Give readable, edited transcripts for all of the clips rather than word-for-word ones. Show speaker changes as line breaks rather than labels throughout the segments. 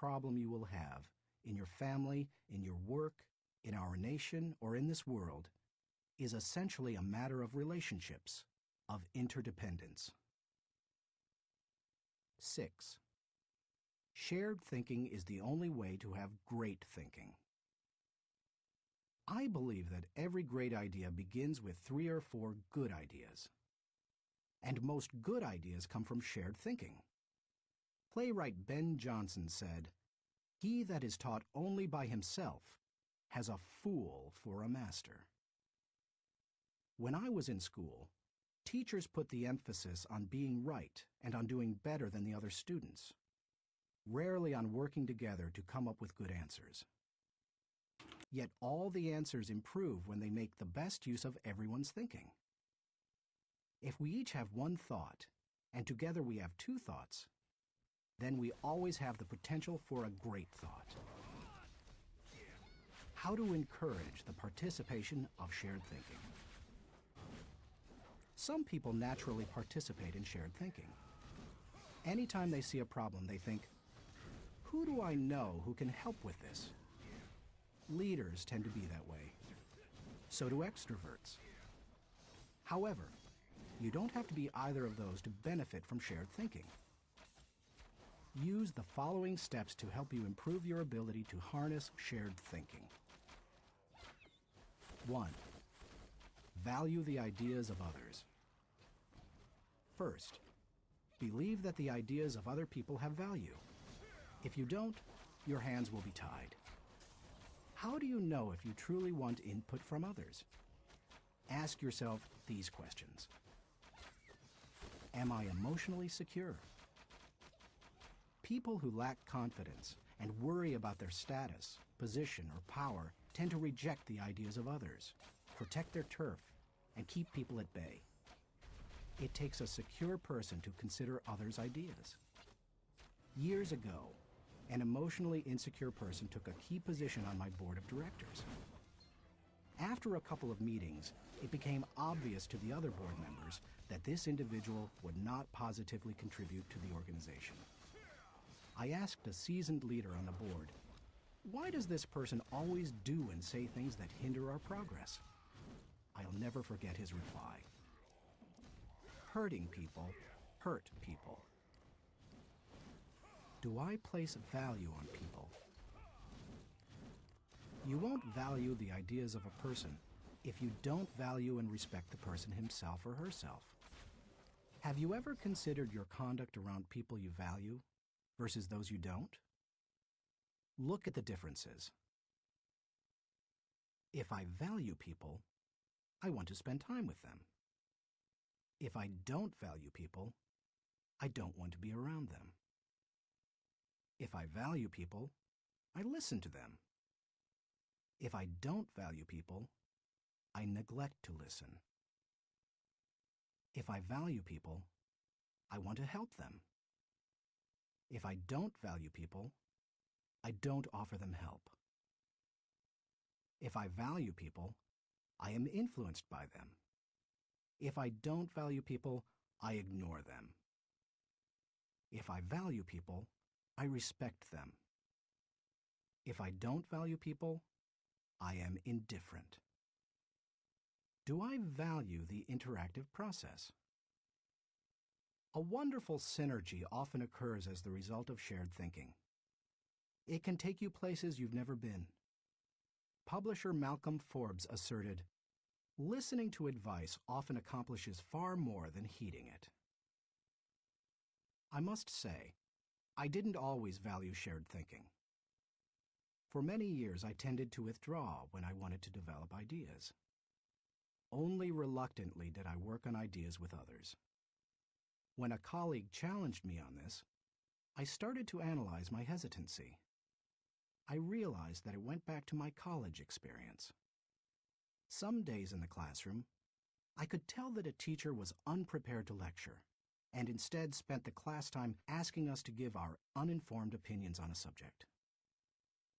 problem you will have in your family, in your work, in our nation, or in this world is essentially a matter of relationships, of interdependence. 6. Shared thinking is the only way to have great thinking. I believe that every great idea begins with 3 or 4 good ideas. And most good ideas come from shared thinking. Playwright Ben Jonson said, "He that is taught only by himself has a fool for a master." When I was in school, teachers put the emphasis on being right and on doing better than the other students, rarely on working together to come up with good answers. Yet all the answers improve when they make the best use of everyone's thinking. If we each have one thought, and together we have 2 thoughts, then we always have the potential for a great thought. How to encourage the participation of shared thinking? Some people naturally participate in shared thinking. Anytime they see a problem, they think, "Who do I know who can help with this?" Leaders tend to be that way. So do extroverts. However, you don't have to be either of those to benefit from shared thinking. Use the following steps to help you improve your ability to harness shared thinking. 1. Value the ideas of others. First, believe that the ideas of other people have value. If you don't, your hands will be tied. How do you know if you truly want input from others? Ask yourself these questions. Am I emotionally secure? People who lack confidence and worry about their status, position, or power tend to reject the ideas of others, protect their turf, and keep people at bay. It takes a secure person to consider others' ideas. Years ago, an emotionally insecure person took a key position on my board of directors. After a couple of meetings, it became obvious to the other board members that this individual would not positively contribute to the organization. I asked a seasoned leader on the board, "Why does this person always do and say things that hinder our progress?" I'll never forget his reply. "Hurting people hurt people." Do I place value on people? You won't value the ideas of a person if you don't value and respect the person himself or herself. Have you ever considered your conduct around people you value versus those you don't? Look at the differences. If I value people, I want to spend time with them. If I don't value people, I don't want to be around them. If I value people, I listen to them. If I don't value people, I neglect to listen. If I value people, I want to help them. If I don't value people, I don't offer them help. If I value people, I am influenced by them. If I don't value people, I ignore them. If I value people, I respect them. If I don't value people, I am indifferent. Do I value the interactive process? A wonderful synergy often occurs as the result of shared thinking. It can take you places you've never been. Publisher Malcolm Forbes asserted, "Listening to advice often accomplishes far more than heeding it." I must say, I didn't always value shared thinking. For many years, I tended to withdraw when I wanted to develop ideas. Only reluctantly did I work on ideas with others. When a colleague challenged me on this, I started to analyze my hesitancy. I realized that it went back to my college experience. Some days in the classroom, I could tell that a teacher was unprepared to lecture, and instead spent the class time asking us to give our uninformed opinions on a subject.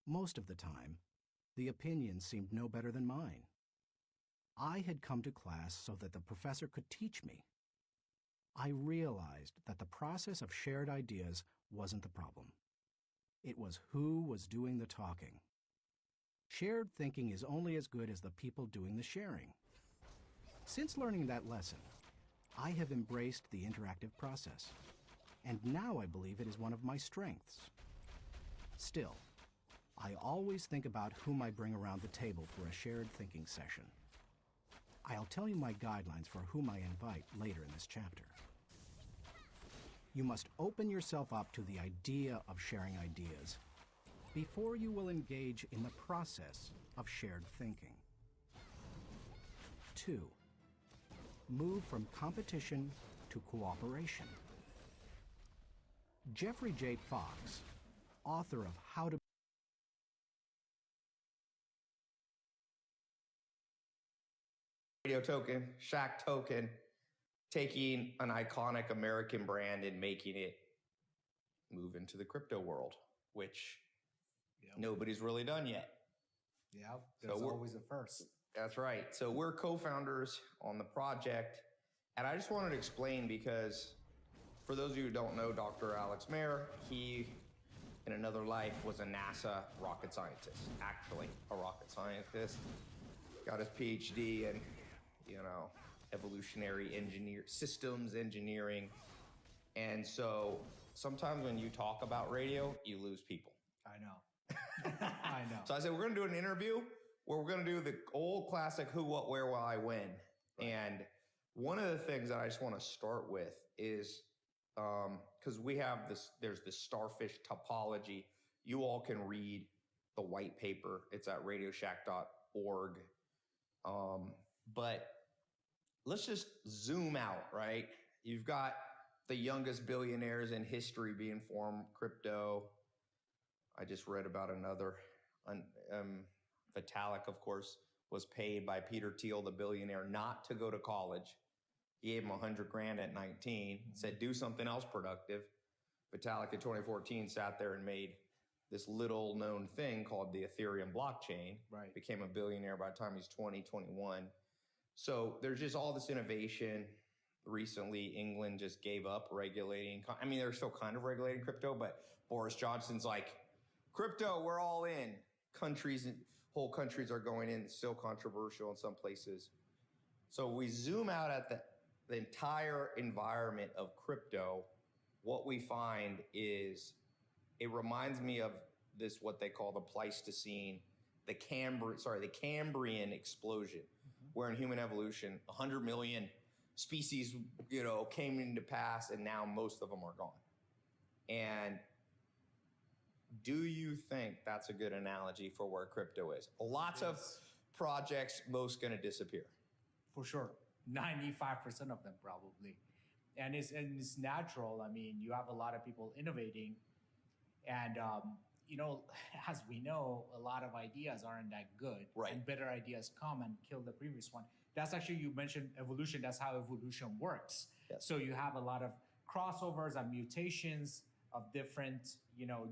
Most of the time, the opinions seemed no better than mine. I had come to class so that the professor could teach me. I realized that the process of shared ideas wasn't the problem. It was who was doing the talking. Shared thinking is only as good as the people doing the sharing. Since learning that lesson, I have embraced the interactive process, and now I believe it is one of my strengths. Still, I always think about whom I bring around the table for a shared thinking session. I'll tell you my guidelines for whom I invite later in this chapter. You must open yourself up to the idea of sharing ideas before you will engage in the process of shared thinking. 2. Move from competition to cooperation. Jeffrey J. Fox, author of How to
Radio Token, Shack Token, taking an iconic American brand and making it move into the crypto world, which nobody's really done yet.
Yeah, there's always a first.
That's right. So we're co-founders on the project, and I just wanted to explain because for those of you who don't know Dr. Alex Mayer, he, in another life, was a NASA rocket scientist, actually a rocket scientist. Got his PhD in, evolutionary systems engineering. And so sometimes when you talk about radio, you lose people.
I know. I know.
So I said, we're going to do an interview where we're going to do the old classic who, what, where, why, when. Right. And one of the things that I just want to start with is, because we have there's this starfish topology. You all can read the white paper. It's at radioshack.org. But let's just zoom out, right? You've got the youngest billionaires in history being formed, crypto. I just read about another, Vitalik, of course, was paid by Peter Thiel, the billionaire, not to go to college. He gave him $100,000 at 19, said, do something else productive. Vitalik in 2014 sat there and made this little known thing called the Ethereum blockchain,
right.
Became a billionaire by the time he's 20, 21. So there's just all this innovation. Recently, England just gave up regulating. I mean, they're still kind of regulating crypto, but Boris Johnson's like, crypto, we're all in. Whole countries are going in. It's still controversial in some places. So we zoom out at the entire environment of crypto. What we find is it reminds me of this, what they call the Pleistocene, the Cambrian explosion, where in human evolution, 100 million species, came into pass, and now most of them are gone. And do you think that's a good analogy for where crypto is? Lots of projects, most going to disappear.
For sure. 95% of them probably. And it's natural. I mean, you have a lot of people innovating, and as we know, a lot of ideas aren't that good.
Right.
And better ideas come and kill the previous one. That's actually, you mentioned evolution. That's how evolution works.
Yes.
So you have a lot of crossovers and mutations of different,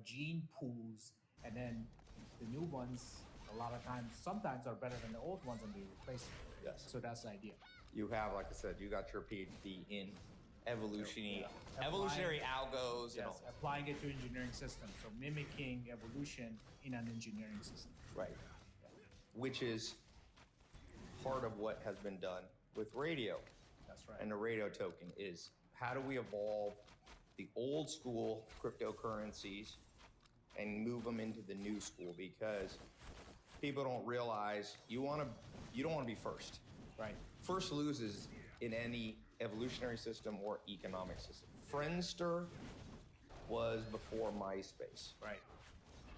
gene pools, and then the new ones, a lot of times, sometimes are better than the old ones, and they replace them.
Yes.
So that's the idea.
You have, like I said, you got your PhD in evolutionary algos.
Yes, applying it to engineering systems. So mimicking evolution in an engineering system.
Right. Yeah. Which is part of what has been done with radio.
That's right.
And the radio token is, how do we evolve the old school cryptocurrencies and move them into the new school? Because people don't realize you don't want to be first.
Right.
First loses in any evolutionary system or economic system. Friendster was before MySpace.
Right.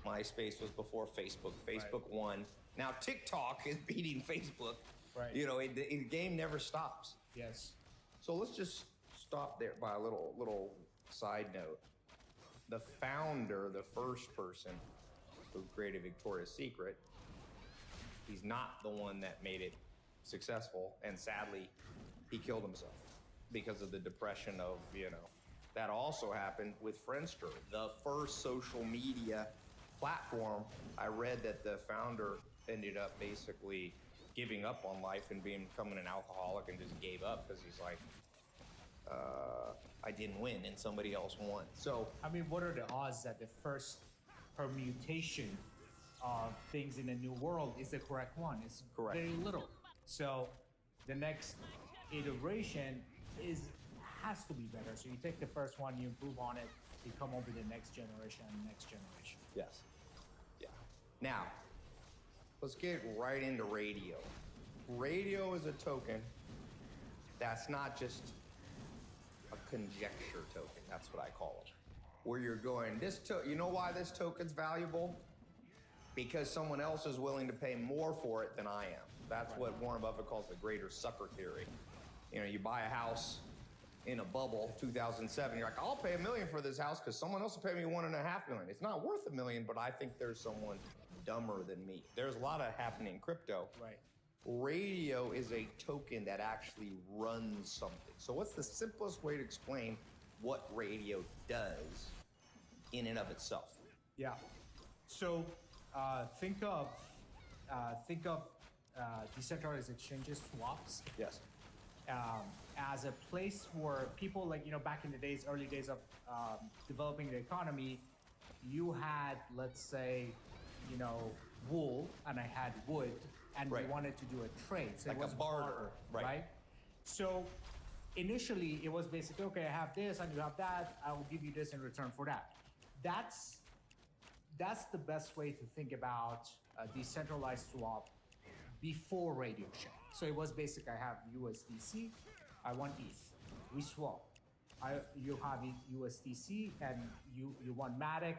MySpace was before Facebook. Facebook won. Now TikTok is beating Facebook.
Right.
The game never stops.
Yes.
So let's just stop there by a little side note. The founder, the first person who created Victoria's Secret, he's not the one that made it successful, and sadly, he killed himself because of the depression of, that also happened with Friendster, the first social media platform. I read that the founder ended up basically giving up on life and becoming an alcoholic, and just gave up because he's like, I didn't win and somebody else won. So,
I mean, what are the odds that the first permutation of things in a new world is the correct one. It's
Correct.
very little. So the next iteration has to be better. So you take the first one, you improve on it, you come up with the next generation and next generation.
Yes. Yeah. Now, let's get right into radio. Radio is a token that's not just a conjecture token. That's what I call it. Where you're going, you know why this token's valuable? Because someone else is willing to pay more for it than I am. That's what Warren Buffett calls the greater sucker theory. You know, you buy a house in a bubble, 2007, you're like, I'll pay $1 million for this house because someone else will pay me $1.5 million. It's not worth $1 million, but I think there's someone dumber than me. There's a lot of happening in crypto.
Right.
Radio is a token that actually runs something. So what's the simplest way to explain what radio does in and of itself?
Yeah. So think of decentralized exchanges, swaps,
Yes.
as a place where people, like, back in the days, early days of developing the economy, you had, let's say, wool, and I had wood, and
Right.
we wanted to do a trade. So
Like
it was
a barter, right.
So initially, it was basically, okay, I have this and you have that. I will give you this in return for that. That's the best way to think about a decentralized swap before Radio Shack. So it was basic. I have USDC, I want ETH. We swap. You have USDC and you want Matic.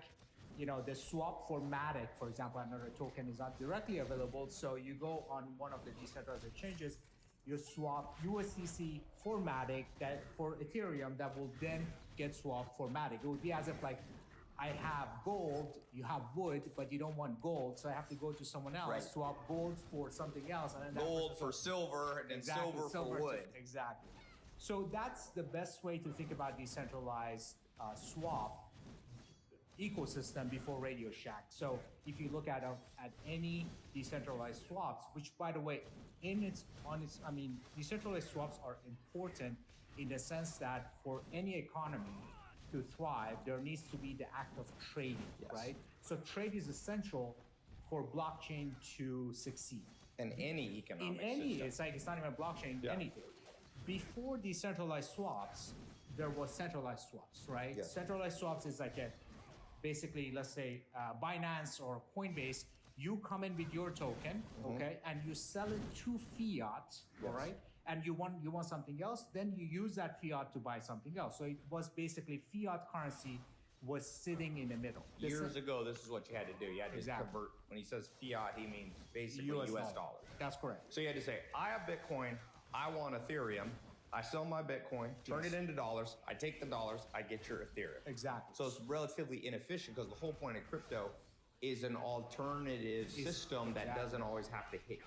The swap for Matic, for example, another token is not directly available. So you go on one of the decentralized exchanges, you swap USDC for Matic, that for Ethereum, that will then get swapped for Matic. It would be as if, like, I have gold, you have wood, but you don't want gold, so I have to go to someone else,
Right.
swap gold for something else, and then that
Gold
person-
for silver and then
Exactly,
silver for wood.
Exactly. So that's the best way to think about decentralized swap ecosystem before Radio Shack. So if you look at any decentralized swaps, which, by the way, decentralized swaps are important in the sense that for any economy to thrive, there needs to be the act of trading,
Yes.
right? So trade is essential for blockchain to succeed.
And any economic system.
It's not even blockchain,
Yeah.
anything. Before decentralized swaps, there was centralized swaps, right?
Yes.
Centralized swaps is like basically, let's say, Binance or Coinbase. You come in with your token, okay, and you sell it to fiat, all
Yes.
right? And you want something else, then you use that fiat to buy something else. So it was basically fiat currency was sitting in the middle.
Years ago, this is what you had to do. You had to
Exactly.
convert. When he says fiat, he means basically US dollars.
That's correct.
So you had to say, I have Bitcoin, I want Ethereum, I sell my Bitcoin, turn
Yes.
it into dollars, I take the dollars, I get your Ethereum.
Exactly.
So it's relatively inefficient because the whole point of crypto is an alternative system that
exactly.
doesn't always have to hit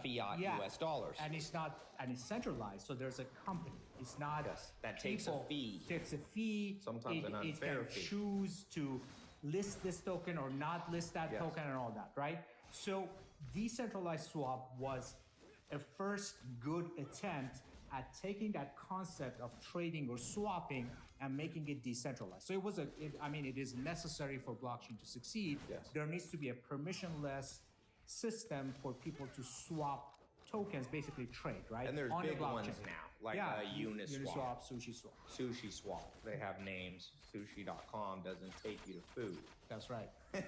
fiat
yeah.
US dollars.
And it's centralized. So there's a company. It's not
Yes, that takes a
people
fee.
Takes a fee.
Sometimes an
it
unfair
can
fee.
choose to list this token or not list that
Yes.
token and all that, right? So decentralized swap was a first good attempt at taking that concept of trading or swapping and making it decentralized. So it is necessary for blockchain to succeed.
Yes.
There needs to be a permissionless system for people to swap tokens, basically trade, right?
And there's
on the
big ones
blockchain.
now, like Uniswap.
Uniswap, SushiSwap.
Sushi Swap. They have names. Sushi.com doesn't take you to food.
That's right. Yeah,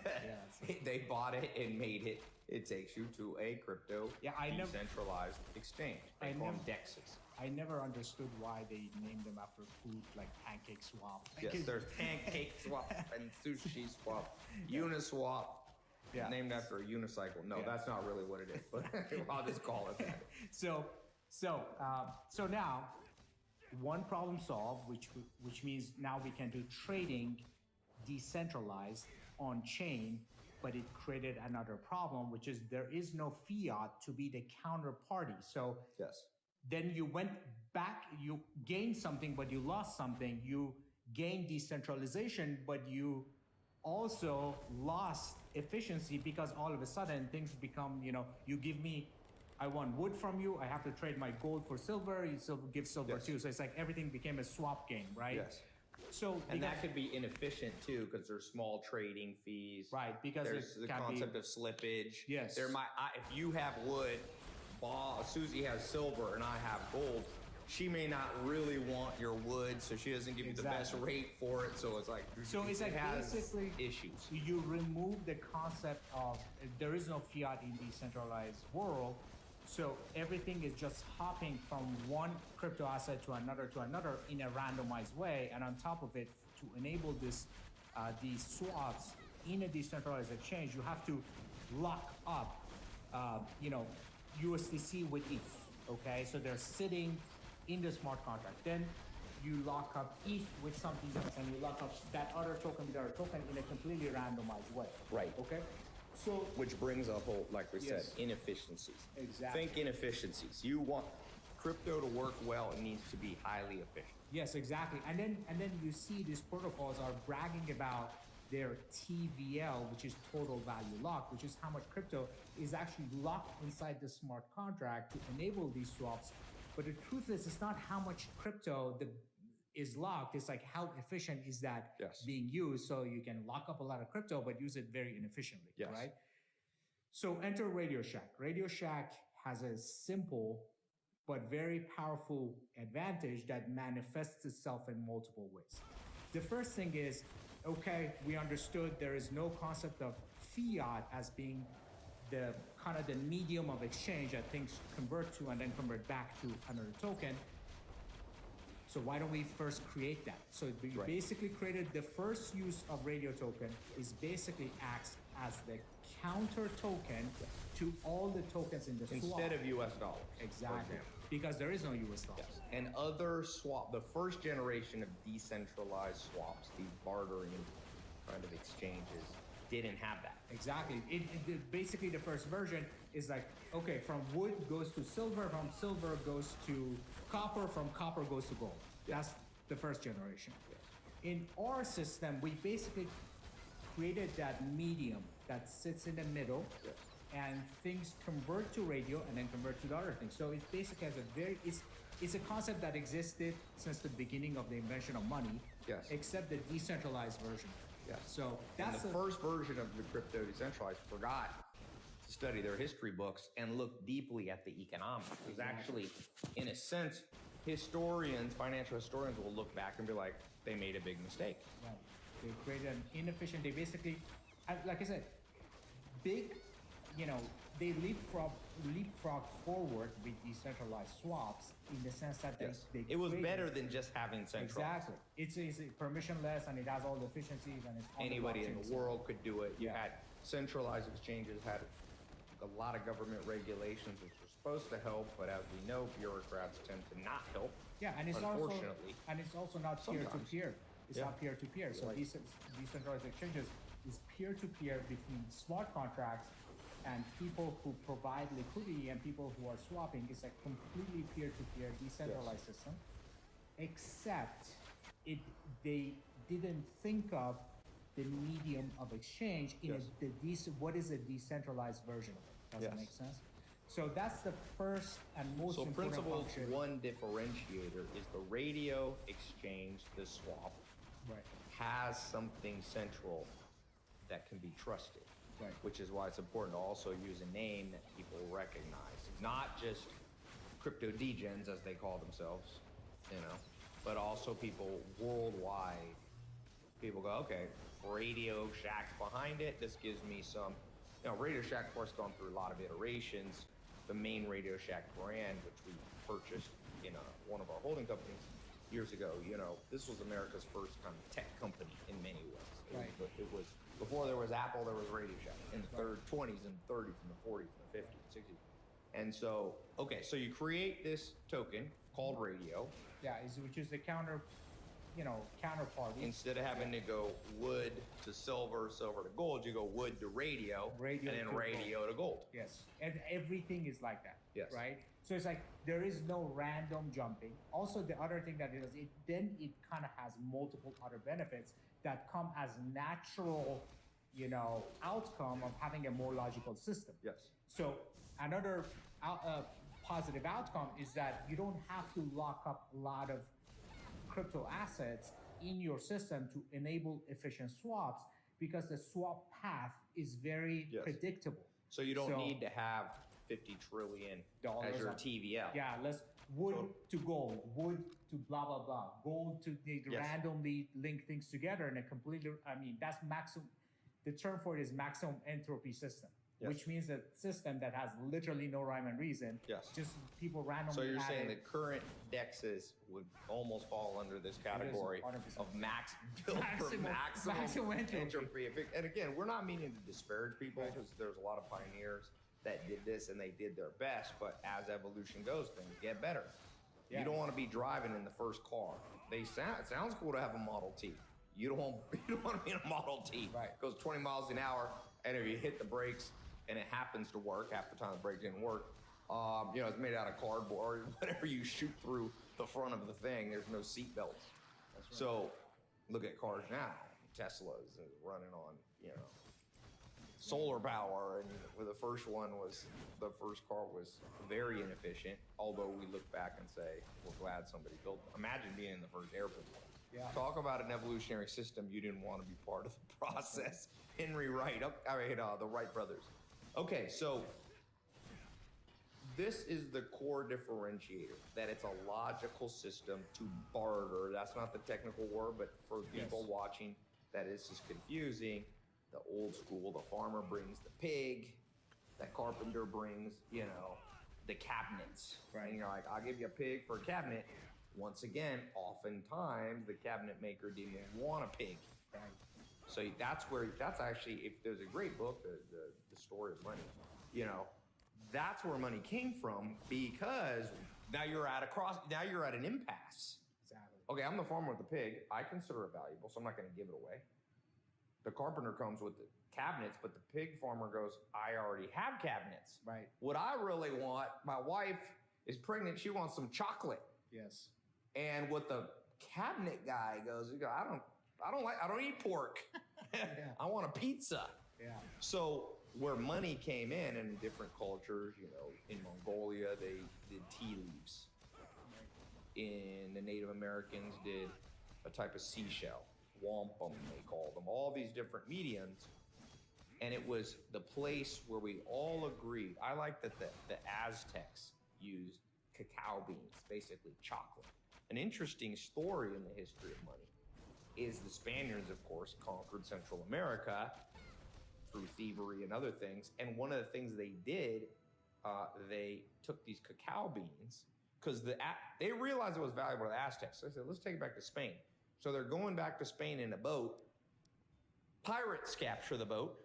They bought it and made it. It takes you to a crypto decentralized exchange. They call them DEXs.
I never understood why they named them after food, like Pancake Swap.
Yes, there's Pancake Swap and Sushi Swap. Uniswap, named after a unicycle. No, that's not really what it is, but I'll just call it that.
So now, one problem solved, which means now we can do trading decentralized on chain, but it created another problem, which is there is no fiat to be the counterparty. So
Yes.
then you went back, you gained something, but you lost something. You gained decentralization, but you also lost efficiency because all of a sudden things become, you give me, I want wood from you, I have to trade my gold for silver, you give silver
Yes.
too. So it's like everything became a swap game, right?
Yes.
So
And
because-
that could be inefficient too, because there's small trading fees.
right, because
There's
it
the
can
concept
be,
of slippage.
Yes.
There might, if you have wood, Susie has silver, and I have gold. She may not really want your wood, so she doesn't give you the best
Exactly.
rate for it. So it's like,
it
has
basically
issues.
you remove the concept of there is no fiat in decentralized world, so everything is just hopping from one crypto asset to another in a randomized way, and on top of it, to enable this these swaps in a decentralized exchange, you have to lock up USDC with ETH. Okay, so they're sitting in the smart contract. Then you lock up ETH with something else, and you lock up that other token with other token in a completely randomized way.
Right.
Okay. So
Which brings a whole, like we said,
Yes.
inefficiencies.
Exactly.
Think inefficiencies. You want crypto to work well, it needs to be highly efficient.
yes, exactly. And then you see these protocols are bragging about their TVL, which is total value lock, which is how much crypto is actually locked inside the smart contract to enable these swaps. But the truth is, it's not how much crypto is locked. It's like how efficient is that
Yes.
being used. So you can lock up a lot of crypto, but use it very inefficiently,
Yes.
right? So enter Radio Shack. Radio Shack has a simple but very powerful advantage that manifests itself in multiple ways. The first thing is, okay, we understood there is no concept of fiat as being the kind of the medium of exchange that things convert to and then convert back to another token. So why don't we first create that? So we
Right.
basically created the first use of radio token is basically acts as the counter token to all the tokens in the swap.
Instead of US dollars. for
Exactly.
example.
Because there is no US dollar.
Yes. And other the first generation of decentralized swaps, these bartering kind of exchanges, didn't have that.
Exactly. Basically, the first version is like, okay, from wood goes to silver, from silver goes to copper, from copper goes to gold. That's the first generation. In our system, we basically created that medium that sits in the middle,
Yes.
and things convert to radio and then convert to the other things. So it basically has a it's a concept that existed since the beginning of the invention of money,
Yes.
except the decentralized version.
Yes.
So
And
that's
the first version of the crypto decentralized forgot to study their history books and look deeply at the economics. Because actually, in a sense, financial historians will look back and be like, they made a big mistake.
Right. They created an inefficient. They basically, like I said, they leapfrog forward with decentralized swaps in the sense that
Yes.
they
It was
created-
better than just having central.
Exactly. It's permissionless and it has all the efficiencies and it's on the
Anybody in
blockchain
the
itself.
world could do it. You
Yeah.
had centralized exchanges, had a lot of government regulations which were supposed to help, but as we know, bureaucrats tend to not help.
Yeah, and it's
Unfortunately.
also not peer to
Sometimes.
peer. It's
Yeah.
not peer to peer. So
Right.
these decentralized exchanges is peer to peer between smart contracts and people who provide liquidity and people who are swapping. It's a completely peer to peer decentralized system. Except they didn't think of the medium of exchange in
Yes.
what is a decentralized version of it. Does
Yes.
that make sense? So that's the first and most
So
important
principle
function.
one differentiator is the radio exchange, the swap,
Right.
has something central that can be trusted.
Right.
Which is why it's important to also use a name that people recognize. Not just crypto degens, as they call themselves, but also people worldwide. People go, okay, Radio Shack's behind it. This gives me some, Radio Shack, of course, gone through a lot of iterations. The main Radio Shack brand, which we purchased in one of our holding companies years ago, this was America's first kind of tech company in many ways. It was before there was Apple, there was Radio Shack in the 20s and 30s and the 40s and the 50s and 60s. And so, okay, so you create this token called radio.
Yeah, which is the counterparty.
Instead of having to go wood to silver, silver to gold, you go wood to radio,
Radio
and then
to
radio to gold.
Yes, and everything is like that.
Yes.
Right. So it's like there is no random jumping. Also, the other thing that it does, it kind of has multiple other benefits that come as natural, outcome of having a more logical system.
Yes.
So another positive outcome is that you don't have to lock up a lot of crypto assets in your system to enable efficient swaps because the swap path is very
Yes.
predictable.
So you don't
So-
need to have 50 trillion as your
on-
TVL.
Yeah, let's wood
So-
to gold, wood to blah blah blah, gold to
Yes.
randomly link things together in a completely. I mean, that's maximum. The term for it is maximum entropy system,
Yes.
which means a system that has literally no rhyme and reason.
Yes.
Just people randomly.
So you're
add
saying
it.
that current DEXs would almost fall under this category
100%.
of max built for maximum entropy. And again, we're not meaning to disparage people
Right.
because there's a lot of pioneers that did this and they did their best. But as evolution goes, things get better.
Yeah.
You don't want to be driving in the first car. It sounds cool to have a Model T. You don't want to be in a Model T.
Right.
It goes 20 miles an hour, and if you hit the brakes and it happens to work, half the time the brakes didn't work. It's made out of cardboard or whatever you shoot through the front of the thing. There's no seat belts. So look at cars now. Tesla's running on, solar power, and the first car was very inefficient. Although we look back and say we're glad somebody built it. Imagine being in the first airplane.
Yeah.
Talk about an evolutionary system you didn't want to be part of the process. Henry Wright, the Wright brothers. Okay, so this is the core differentiator, that it's a logical system to barter. That's not the technical word, but for people
Yes.
watching, that is just confusing. The old school, the farmer brings the pig, the carpenter brings, the cabinets.
Right.
And you're like, I'll give you a pig for a cabinet. Once again, oftentimes the cabinet maker didn't want a pig.
Right.
So that's actually, if there's a great book, the story of money, that's where money came from, because now you're at an impasse.
Exactly.
Okay, I'm the farmer with the pig. I consider it valuable, so I'm not going to give it away. The carpenter comes with the cabinets, but the pig farmer goes, I already have cabinets.
Right.
What I really want, my wife is pregnant, she wants some chocolate.
Yes.
And what the cabinet guy goes, I don't eat pork. I want a pizza.
Yeah.
So where money came in different cultures, in Mongolia, they did tea leaves. In the Native Americans did a type of seashell, wampum they call them, all these different mediums. And it was the place where we all agreed. I like that the Aztecs used cacao beans, basically chocolate. An interesting story in the history of money is the Spaniards, of course, conquered Central America through thievery and other things. And one of the things they did, they took these cacao beans, because they realized it was valuable to the Aztecs. So they said, let's take it back to Spain. So they're going back to Spain in a boat. Pirates capture the boat.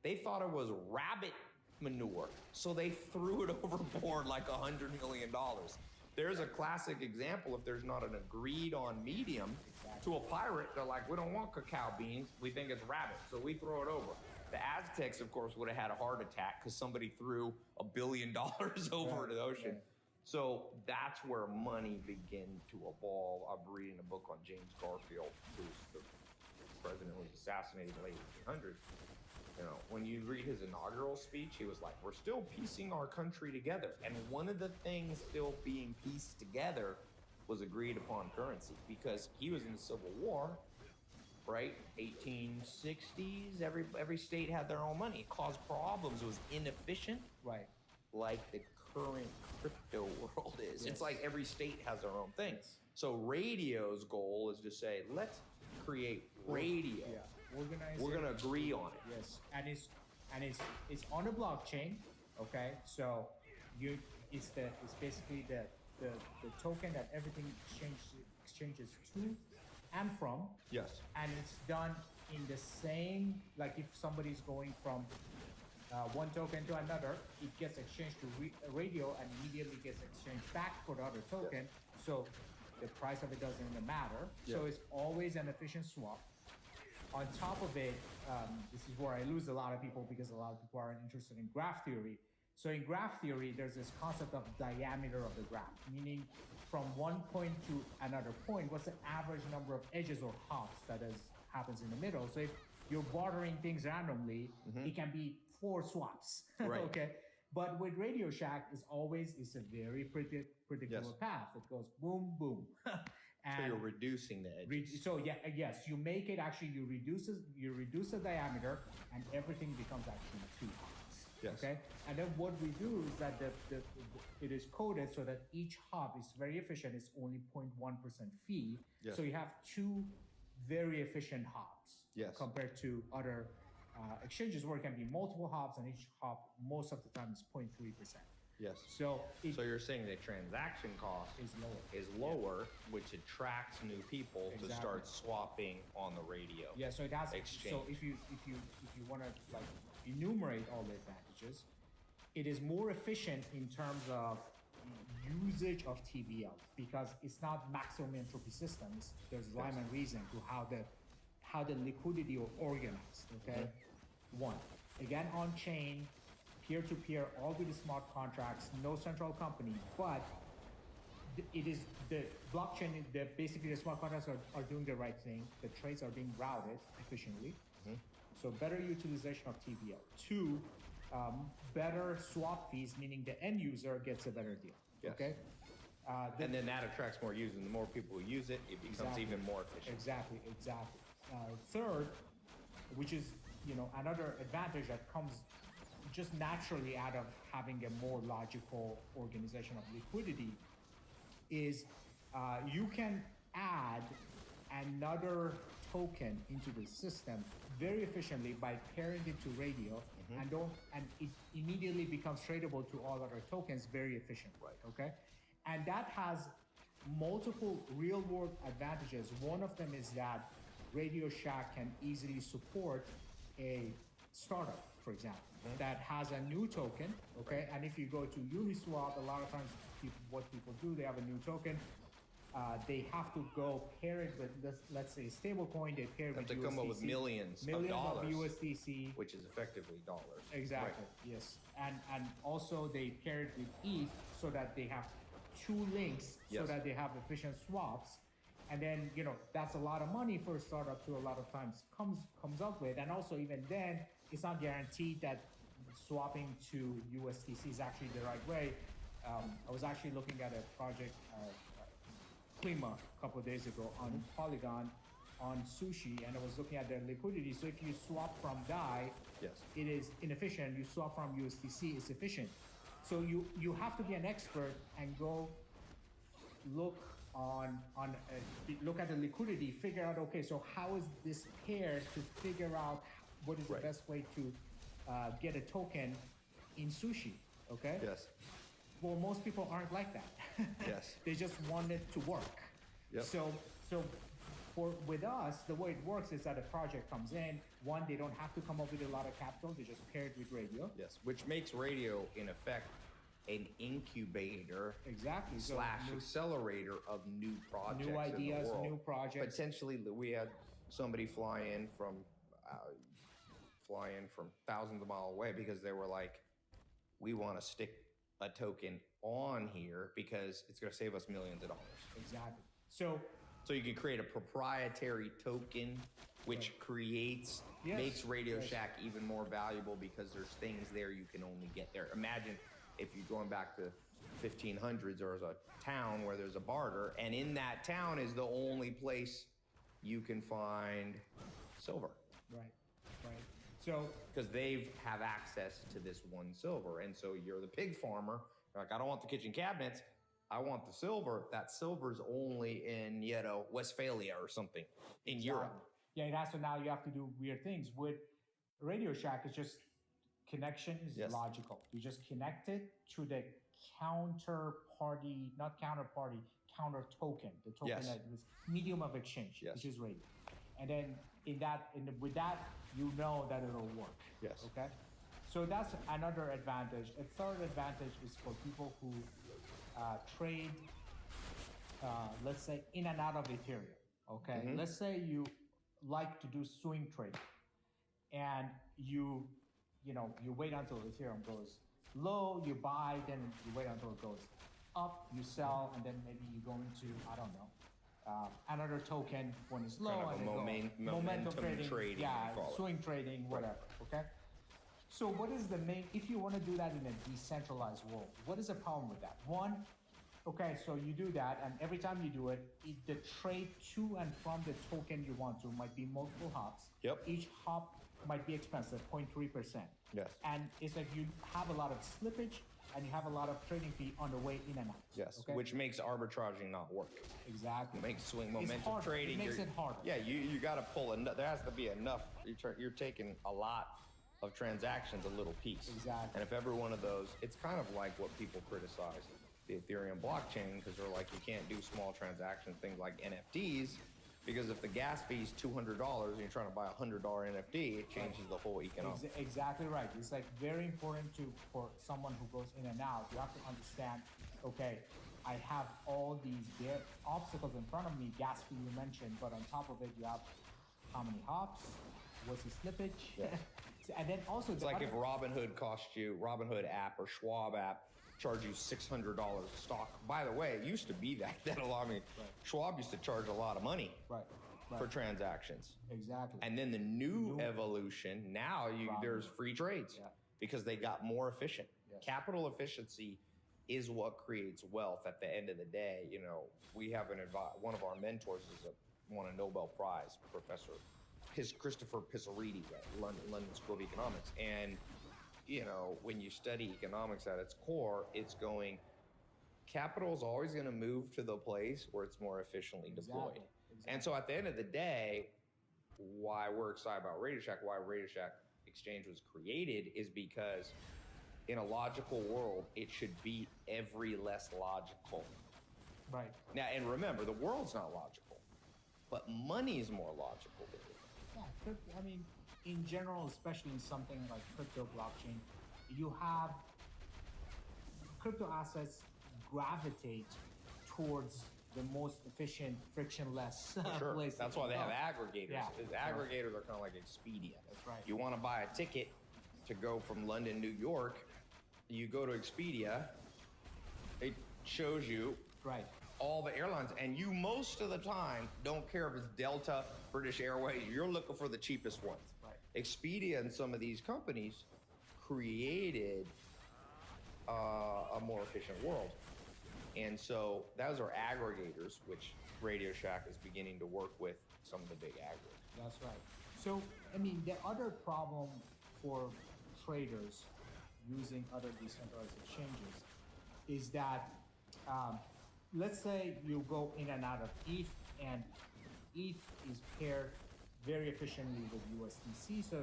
They thought it was rabbit manure, so they threw it overboard like $100 million. There's a classic example. If there's not an agreed on medium to a pirate, they're like, we don't want cacao beans, we think it's rabbit, so we throw it over. The Aztecs, of course, would have had a heart attack because somebody threw $1 billion over the ocean.
Right.
So that's where money began to evolve. I'm reading a book on James Garfield, who's the president who was assassinated in the late 1800s. When you read his inaugural speech, he was like, we're still piecing our country together. And one of the things still being pieced together was agreed upon currency, because he was in the Civil War, right? 1860s, every state had their own money. It caused problems. It was inefficient,
Right.
like the current crypto world is.
Yes.
It's like every state has their own thing.
Yes.
So radio's goal is to say, let's create radio.
Yeah. Organize.
We're
it.
going to agree on it.
Yes, and it's on a blockchain. Okay, so it's basically the token that everything exchanges to and from,
Yes.
and it's done in the same, like if somebody's going from one token to another, it gets exchanged to radio and immediately gets exchanged back for the other token. So the price of it doesn't matter. So
Yeah.
it's always an efficient swap. On top of it, this is where I lose a lot of people, because a lot of people aren't interested in graph theory. So in graph theory, there's this concept of diameter of the graph, meaning from one point to another point, what's the average number of edges or hops that happens in the middle. So if you're bartering things randomly, it can be 4 swaps.
Right.
Okay. But with Radio Shack, it's a very predictable
Yes.
path. It goes boom, boom.
So you're reducing the edges.
So yeah, yes, you make it actually. You reduce the diameter, and everything becomes actually 2 hops.
Yes.
Okay. And then what we do is that it is coded so that each hop is very efficient. It's only 0.1% fee.
Yes.
So you have 2 very efficient hops.
Yes.
Compared to other exchanges where it can be multiple hops, and each hop most of the time is 0.3%.
Yes.
So
So you're saying the transaction cost
is lower.
which attracts new people to
Exactly.
start swapping on the radio.
Yeah, so it has.
Exchange.
So if you want to like enumerate all the advantages, it is more efficient in terms of usage of TVL because it's not maximum entropy systems. There's rhyme and reason to how the liquidity are organized. Okay, one again on chain, peer to peer, all with the smart contracts, no central company, but it is the blockchain. Basically the smart contracts are doing the right thing. The trades are being routed efficiently. So better utilization of TVL. 2, better swap fees, meaning the end user gets a better deal.
Yes.
Okay.
And then that attracts more users. And the more people who use it, it becomes
Exactly.
even more efficient.
Exactly. Third, which is another advantage that comes just naturally out of having a more logical organization of liquidity, is you can add another token into the system very efficiently by pairing it to radio, and it immediately becomes tradable to all other tokens very efficiently.
Right.
Okay, and that has multiple real-world advantages. One of them is that Radio Shack can easily support a startup, for example, that has a new token. Okay, and if you go to Uniswap, a lot of times what people do, they have a new token. They have to go pair it with, let's say, stablecoin. They pair it with
To
USDC.
come up with millions of dollars,
of USDC.
which is effectively dollars.
Exactly.
Right.
Yes. And also they pair it with ETH so that they have 2 links, so
Yes.
that they have efficient swaps. And then that's a lot of money for a startup to a lot of times comes up with. And also even then, it's not guaranteed that swapping to USDC is actually the right way. I was actually looking at a project, Klima, a couple of days ago on Polygon on Sushi, and I was looking at their liquidity. So if you swap from DAI,
Yes.
it is inefficient. You swap from USDC, it's efficient. So you have to be an expert and go look look at the liquidity, figure out, okay, so how is this paired, to figure out what is the
Right.
best way to get a token in Sushi. Okay.
Yes.
Well, most people aren't like that.
Yes.
They just want it to work.
Yep.
So with us, the way it works is that a project comes in. One, they don't have to come up with a lot of capital. They just pair it with radio.
Yes. Which makes radio, in effect, an incubator
Exactly. So
slash accelerator of new projects,
new ideas,
in the world.
new projects.
Potentially, we had somebody fly in from thousands of miles away because they were like, we want to stick a token on here because it's going to save us millions of dollars.
Exactly. So
So you can create a proprietary token, which makes Radio Shack even more valuable because there's things there you can only get there. Imagine if you're going back to 1500s, there's a town where there's a barter, and in that town is the only place you can find silver.
right. So
Because they have access to this one silver. And so you're the pig farmer. You're like, I don't want the kitchen cabinets. I want the silver. That silver's only in, Westphalia or something in Europe.
Yeah, it has to. Now you have to do weird things with Radio Shack. It's just connection is
Yes.
logical. You just connect it to the counter token, the token
Yes.
that is medium of exchange,
Yes.
which is radio. And then with that, you know that it'll work.
Yes.
Okay. So that's another advantage. A third advantage is for people who trade, let's say, in and out of Ethereum. Okay.
Mhm.
Let's say you like to do swing trading, and you wait until Ethereum goes low, you buy, then you wait until it goes up, you sell, and then maybe you go into, I don't know, another token when it's low,
Kind of
and
a
then
momentum trading,
yeah,
you call it.
swing trading, whatever. Okay. So what is the main? If you want to do that in a decentralized world, what is the problem with that? One, Okay, so you do that, and every time you do it, the trade to and from the token you want to might be multiple hops.
Yep.
Each hop might be expensive, 0.3%.
Yes.
And it's like you have a lot of slippage and you have a lot of trading fee on the way in and out.
Yes,
Okay?
which makes arbitraging not work.
Exactly.
It makes swing
It's
momentum
harder.
trading.
It makes it harder.
Yeah, you got to pull enough. There has to be enough. You're taking a lot of transactions, a little piece.
Exactly.
And if every one of those, it's kind of like what people criticize the Ethereum blockchain, because they're like, you can't do small transaction things like NFTs, because if the gas fee is $200 and you're trying to buy a $100 NFT, it changes the whole economics.
Exactly right. It's like very important for someone who goes in and out. You have to understand, okay, I have all these obstacles in front of me, gas fee you mentioned, but on top of it, you have how many hops, what's the slippage,
Yeah.
and then also
It's like if Robinhood Robinhood app or Schwab app charge you $600 a stock. By the way, it used to be that a lot. I mean, Schwab used to charge a lot of money for transactions.
Exactly.
And then the new evolution, now there's free trades because they got more efficient.
Yes.
Capital efficiency is what creates wealth at the end of the day. You know, we have one of our mentors won a Nobel Prize, Professor Christopher Pisaridi at London School of Economics. And you know, when you study economics at its core, capital is always going to move to the place where it's more efficiently deployed.
Exactly.
And so at the end of the day, why we're excited about Radio Shack, why Radio Shack Exchange was created, is because in a logical world, it should be every less logical.
Right.
Now, and remember, the world's not logical, but money is more logical than it.
Yeah, I mean, in general, especially in something like crypto blockchain, you have crypto assets gravitate towards the most efficient, frictionless
Sure.
place.
That's why they have aggregators.
Yeah.
Aggregators are kind of like Expedia.
That's right.
You want to buy a ticket to go from London, New York, you go to Expedia, it shows you
Right.
all the airlines, and you most of the time don't care if it's Delta, British Airways, you're looking for the cheapest ones.
Right.
Expedia and some of these companies created a more efficient world. And so those are aggregators, which Radio Shack is beginning to work with some of the big aggregators.
That's right. So, I mean, the other problem for traders using other decentralized exchanges is that, let's say you go in and out of ETH, and ETH is paired very efficiently with USDC. So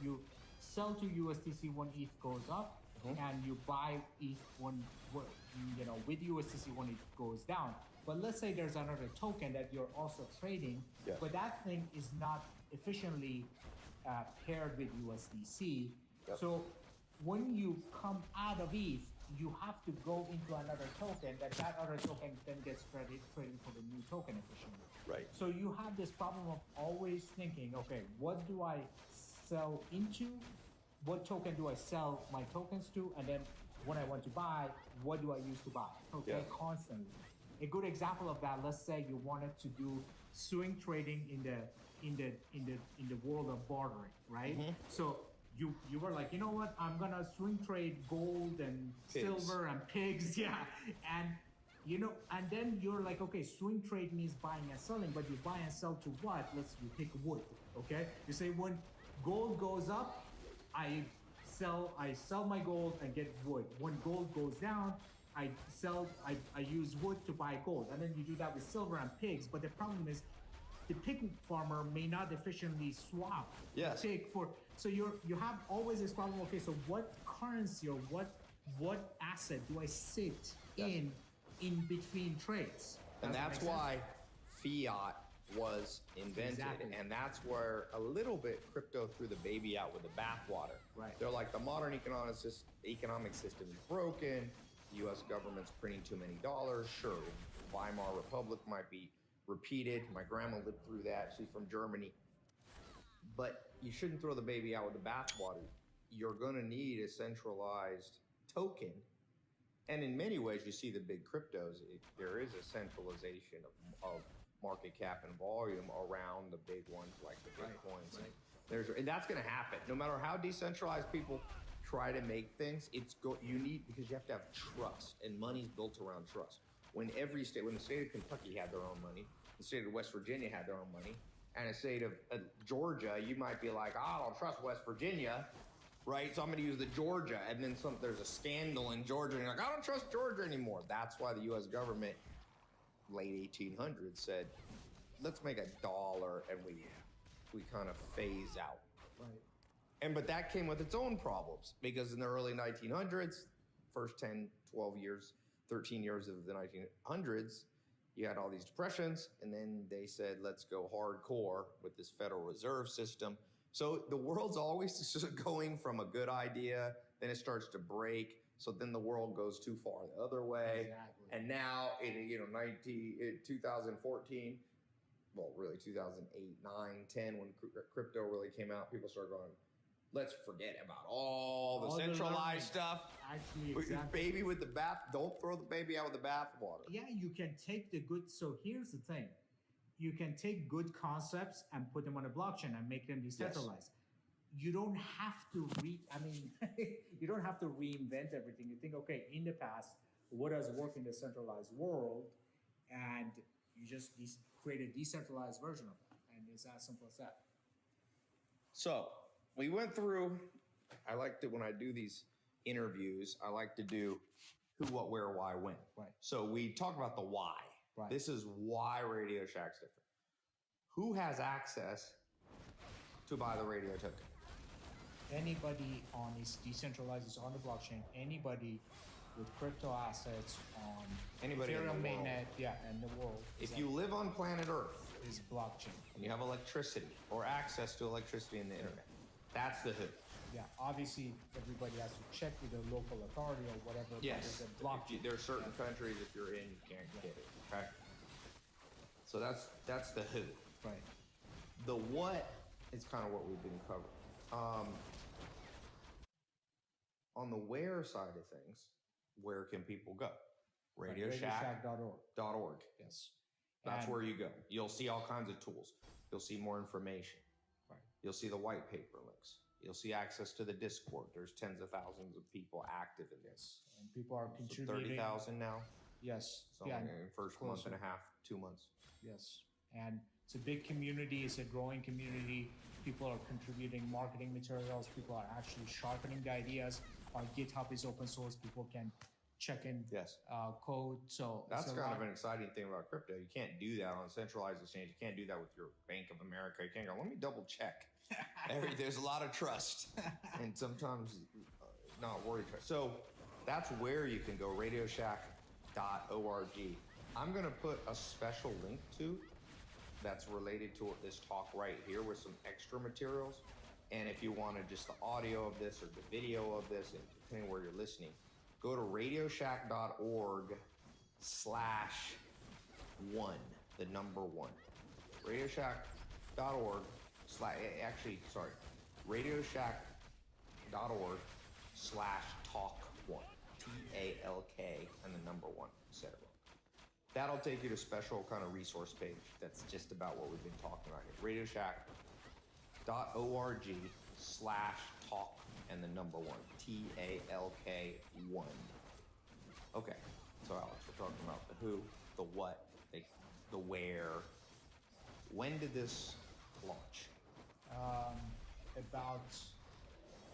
you sell to USDC when ETH goes up, and you buy ETH when with USDC when it goes down. But let's say there's another token that you're also trading,
Yes.
but that thing is not efficiently paired with USDC.
Yep.
So when you come out of ETH, you have to go into another token. That other token then gets traded for the new token efficiently.
Right.
So you have this problem of always thinking, okay, what do I sell into? What token do I sell my tokens to? And then when I want to buy, what do I use to buy? Okay,
Yeah.
constantly. A good example of that, let's say you wanted to do swing trading in the world of bartering, right? So you were like, you know what? I'm gonna swing trade gold and
Pigs.
silver and pigs, yeah. And and then you're like, okay, swing trade means buying and selling, but you buy and sell to what? You pick wood, okay? You say when gold goes up, I sell my gold and get wood. When gold goes down, I use wood to buy gold. And then you do that with silver and pigs. But the problem is the pig farmer may not efficiently swap
Yes.
the pig for, so you have always this problem, okay, so what currency or what asset do I sit in between trades?
And
Does that
that's
make sense?
why fiat was invented.
Exactly.
And that's where a little bit crypto threw the baby out with the bathwater.
Right.
They're like, the modern economic system is broken. The US government's printing too many dollars. Sure, Weimar Republic might be repeated. My grandma lived through that. She's from Germany. But you shouldn't throw the baby out with the bathwater. You're going to need a centralized token. And in many ways, you see the big cryptos, there is a centralization of market cap and volume around the big ones like the Bitcoins.
right.
And that's going to happen. No matter how decentralized people try to make things, you need, because you have to have trust, and money's built around trust. When the state of Kentucky had their own money, the state of West Virginia had their own money, and the state of Georgia, you might be like, I don't trust West Virginia, right? So I'm going to use the Georgia, and then there's a scandal in Georgia, and you're like, I don't trust Georgia anymore. That's why the U.S. government, late 1800s, said, let's make $1, and we kind of phase out.
Right.
But that came with its own problems, because in the early 1900s, first 10, 12 years, 13 years of the 1900s, you had all these depressions, and then they said, let's go hardcore with this Federal Reserve System. So the world's always just going from a good idea, then it starts to break, so then the world goes too far the other way.
Exactly.
And now in 2014, well, really 2008, 9, 10, when crypto really came out, people started going, let's forget about all the centralized stuff.
Actually, exactly.
Baby with the bath, don't throw the baby out with the bathwater.
Yeah, you can take the good. So here's the thing: you can take good concepts and put them on a blockchain and make them decentralized. Yes. You don't have to you don't have to reinvent everything. You think, okay, in the past, what has worked in the centralized world, and you just create a decentralized version of that, and it's as simple as that.
So we went through. I like to, when I do these interviews, I like to do who, what, where, why, when.
Right.
So we talk about the why.
Right.
This is why Radio Shack's different. Who has access to buy the radio token?
Anybody is decentralized, is on the blockchain. Anybody with crypto assets on
Anybody
Ethereum
in the
mainnet, in the world.
If you live on planet Earth,
is blockchain.
And you have electricity or access to electricity in the internet, that's the who.
Yeah, obviously everybody has to check with their local authority or whatever.
Yes, there are certain countries, if you're in, you can't get it. Okay. So that's the who.
Right.
The what is kind of what we've been covering. On the where side of things, where can people go? RadioShack.org.
Yes.
That's where you go. You'll see all kinds of tools. You'll see more information.
Right.
You'll see the white paper links. You'll see access to the Discord. There's tens of thousands of people active in this.
And people are contributing.
30,000 now.
Yes.
So in the first month and a half, 2 months.
Yes. And it's a big community. It's a growing community. People are contributing marketing materials. People are actually sharpening the ideas. Our GitHub is open source. People can check in code. So
that's kind of an exciting thing about crypto. You can't do that on a centralized exchange. You can't do that with your Bank of America. You can't go, let me double check. There's a lot of trust and sometimes not worried trust. So that's where you can go, radioshack.org. I'm going to put a special link to that's related to this talk right here with some extra materials. And if you wanted just the audio of this or the video of this, and depending where you're listening, go to radioshack.org/1, the number 1. Radioshack.org radioshack.org/talk1, TALK, and the number 1, etc. That'll take you to a special kind of resource page that's just about what we've been talking about here. radioshack.org/talk and the number 1, TALK1. Okay, so Alex, we're talking about the who, the what, the where. When did this launch?
About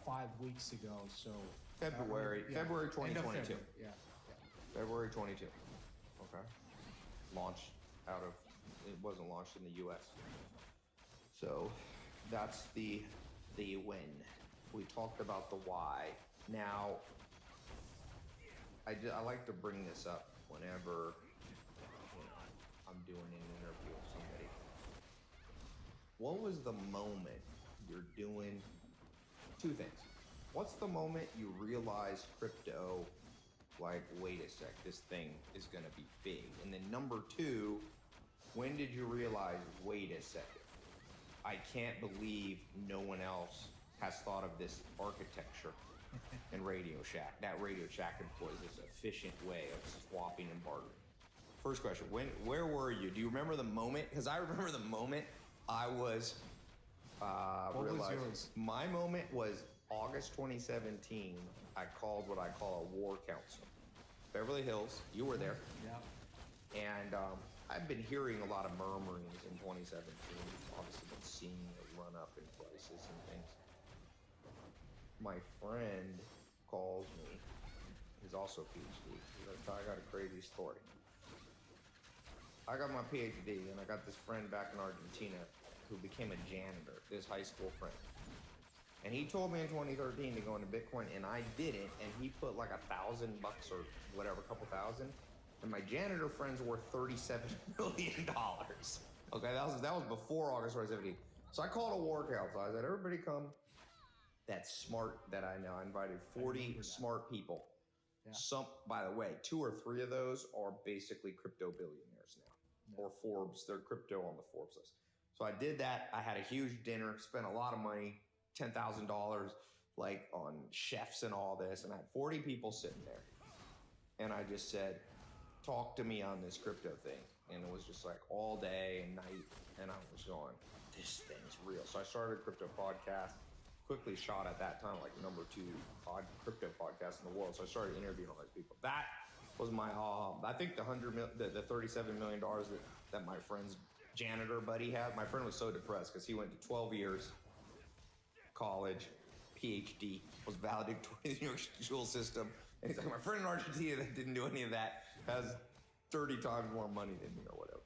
5 weeks ago. So
February 2022.
February
22. Okay. Launched it wasn't launched in the U.S. So that's the when. We talked about the why. Now, I like to bring this up whenever I'm doing an interview with somebody. What was the moment you're doing? 2 things. What's the moment you realized crypto, like, wait a sec, this thing is going to be big? And then number 2, when did you realize, wait a second, I can't believe no one else has thought of this architecture in Radio Shack. That Radio Shack employs this efficient way of swapping and bartering. First question, where were you? Do you remember the moment? Because I remember the moment I was
what was yours?
My moment was August 2017, I called what I call a war council. Beverly Hills, you were there.
Yeah.
And I've been hearing a lot of murmurings in 2017. Obviously, been seeing a run up in prices and things. My friend calls me. He's also a PhD. He's like, I got a crazy story. I got my PhD, and I got this friend back in Argentina who became a janitor, this high school friend. And he told me in 2013 to go into Bitcoin, and I didn't. And he put like $1,000 or whatever, a couple thousand. And my janitor friend's worth $37 million. Okay, that was before August 2017. So I called a war council. I said, everybody come. That's smart that I know. I invited 40 smart people.
Yeah.
Some, by the way, 2 or 3 of those are basically crypto billionaires now, or Forbes. They're crypto on the Forbes list. So I did that. I had a huge dinner, spent a lot of money, $10,000, like on chefs and all this, and I had 40 people sitting there. And I just said, talk to me on this crypto thing. And it was just like all day and night, and I was going, this thing's real. So I started a crypto podcast. Quickly shot at that time like number 2 crypto podcast in the world. So I started interviewing all these people. That was my I think the $37 million that my friend's janitor buddy had. My friend was so depressed because he went to 12 years college, PhD, was valedictorian in the New York school system. And he's like, my friend in Argentina that didn't do any of that has 30 times more money than me or whatever.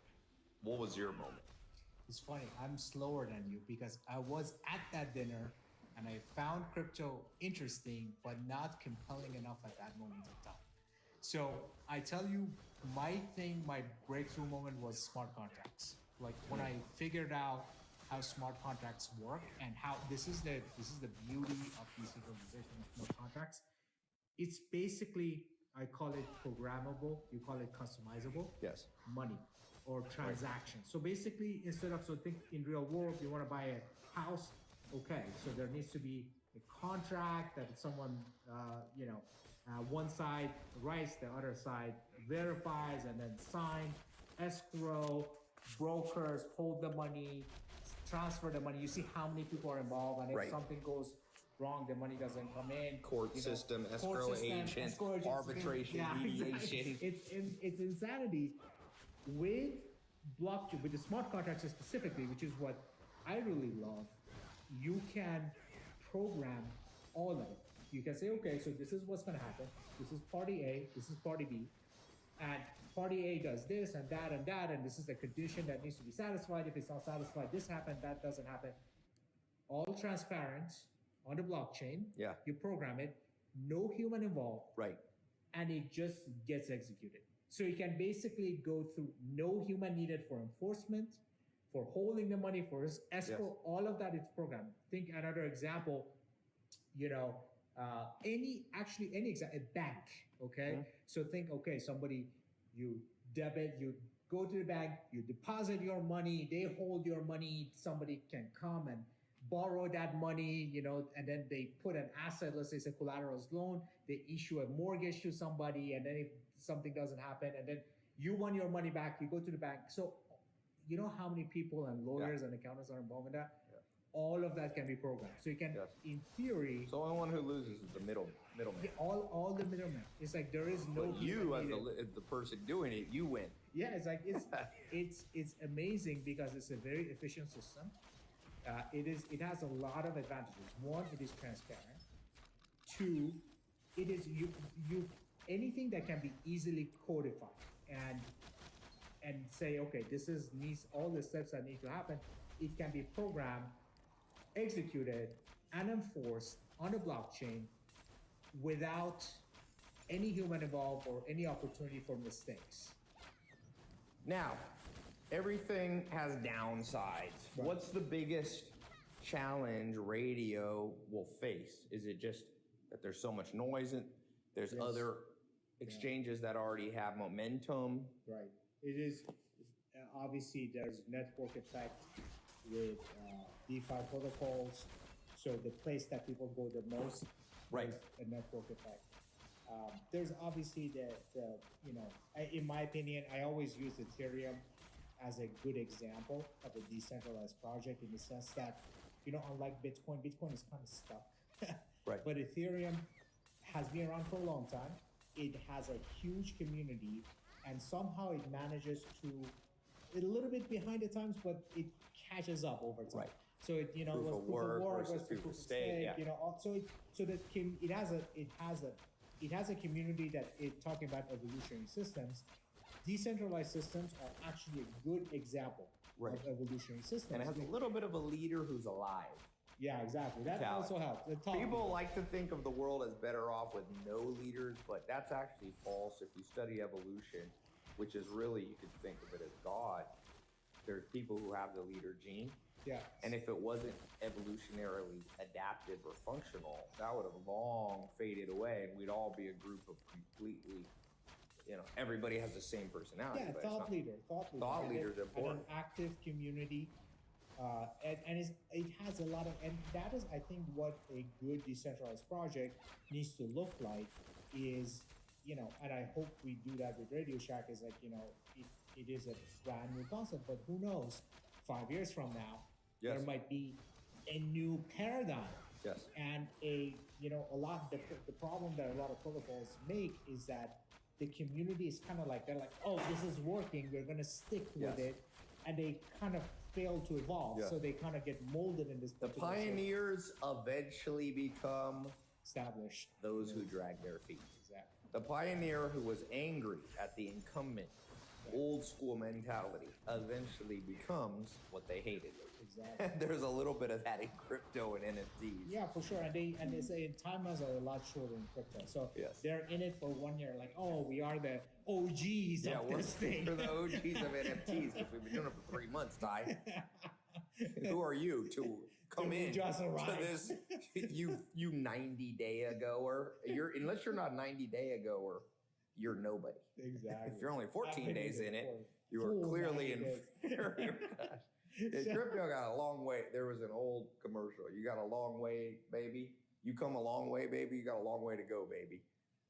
What was your moment?
It's funny, I'm slower than you because I was at that dinner and I found crypto interesting, but not compelling enough at that moment of time. So I tell you, my breakthrough moment was smart contracts. Like when I figured out how smart contracts work and how this is the beauty of decentralization of smart contracts. It's basically, I call it programmable, you call it customizable.
Yes.
Money or transactions. So basically, instead of, so think in real world, you want to buy a house, okay, so there needs to be a contract that someone, one side writes, the other side verifies, and then sign, escrow, brokers hold the money, transfer the money. You see how many people are involved, and if something goes wrong, the money doesn't come in.
Court system, escrow agent, arbitration, mediation.
Exactly. It's insanity. With blockchain, with the smart contracts specifically, which is what I really love, you can program all of it. You can say, okay, so this is what's going to happen. This is party A, this is party B, and party A does this and that and that, and this is the condition that needs to be satisfied. If it's not satisfied, this happened, that doesn't happen. All transparent on the blockchain.
Yeah.
You program it, no human involved.
Right.
And it just gets executed. So you can basically go through no human needed for enforcement, for holding the money, for escrow, all of that is programmed. Think another example, any example, a bank, okay? So think, okay, somebody, you go to the bank, you deposit your money, they hold your money, somebody can come and borrow that money, and then they put an asset, let's say it's a collateralized loan, they issue a mortgage to somebody, and then if something doesn't happen, and then you want your money back, you go to the bank. So you know how many people and lawyers and accountants are involved in that? Yeah. All of that can be programmed. So you can, in theory...
So the only one who loses is the middleman.
Yeah, all the middlemen. It's like there is no...
But you, as the person doing it, you win.
Yeah, it's like, it's amazing because it's a very efficient system. It has a lot of advantages. One, it is transparent. Two, it is anything that can be easily codified and say, okay, needs all the steps that need to happen. It can be programmed, executed, and enforced on a blockchain without any human involved or any opportunity for mistakes.
Now, everything has downsides. Right. What's the biggest challenge radio will face? Is it just that there's so much noise and there's other exchanges that already have momentum?
Right. It is, obviously there's network effect with DeFi protocols. So the place that people go the most, is a network effect. There's obviously in my opinion, I always use Ethereum as a good example of a decentralized project in the sense that, unlike Bitcoin is kind of stuck.
Right.
But Ethereum has been around for a long time. It has a huge community, and somehow it manages to a little bit behind the times, but it catches up over time.
Right.
So it
Proof
was
of
proof of
work
work,
versus
was
proof
proof
of
of
stake,
stake.
yeah.
You know, so that it has a community that is talking about evolutionary systems. Decentralized systems are actually a good example
Right.
of evolutionary systems.
And it has a little bit of a leader who's alive.
Yeah, exactly. That
Mentality.
also helps. The top
People
leader.
like to think of the world as better off with no leaders, but that's actually false. If you study evolution, which is really, you could think of it as God, there's people who have the leader gene.
Yeah.
And if it wasn't evolutionarily adaptive or functional, that would have long faded away, and we'd all be a group of completely, everybody has the same personality.
Yeah,
but it's
thought
not-
leader.
Thought leader's
And
important.
an active community. And it has a lot of, and that is, I think, what a good decentralized project needs to look like is, and I hope we do that with Radio Shack, is like, it is a brand new concept, but who knows, 5 years from now,
Yes.
there might be a new paradigm.
Yes.
And the problem that a lot of protocols make is that the community is kind of like, they're like, oh, this is working, we're going to stick with
Yes.
it. And they kind of fail to evolve.
Yes.
So they kind of get molded in this
The
particular
pioneers eventually become
established.
those who drag their feet.
Exactly.
The pioneer who was angry at the incumbent old school mentality eventually becomes what they hated.
Exactly.
There's a little bit of that in crypto and NFTs.
Yeah, for sure. And they say timelines are a lot shorter in crypto. So
Yes.
they're in it for 1 year, like, oh, we are the OGs of this thing.
we're the OGs of NFTs because we've been doing it for 3 months, Ty. Who are you to come
Dude,
in
just
to
arrived.
this? You 90-day agoer. Unless you're not 90-day agoer, you're nobody.
Exactly.
If you're only 14
I've been
days in it,
for
you are
full
clearly
90 days.
inferior. Yeah, crypto got a long way. There was an old commercial. You got a long way, baby. You come a long way, baby. You got a long way to go, baby.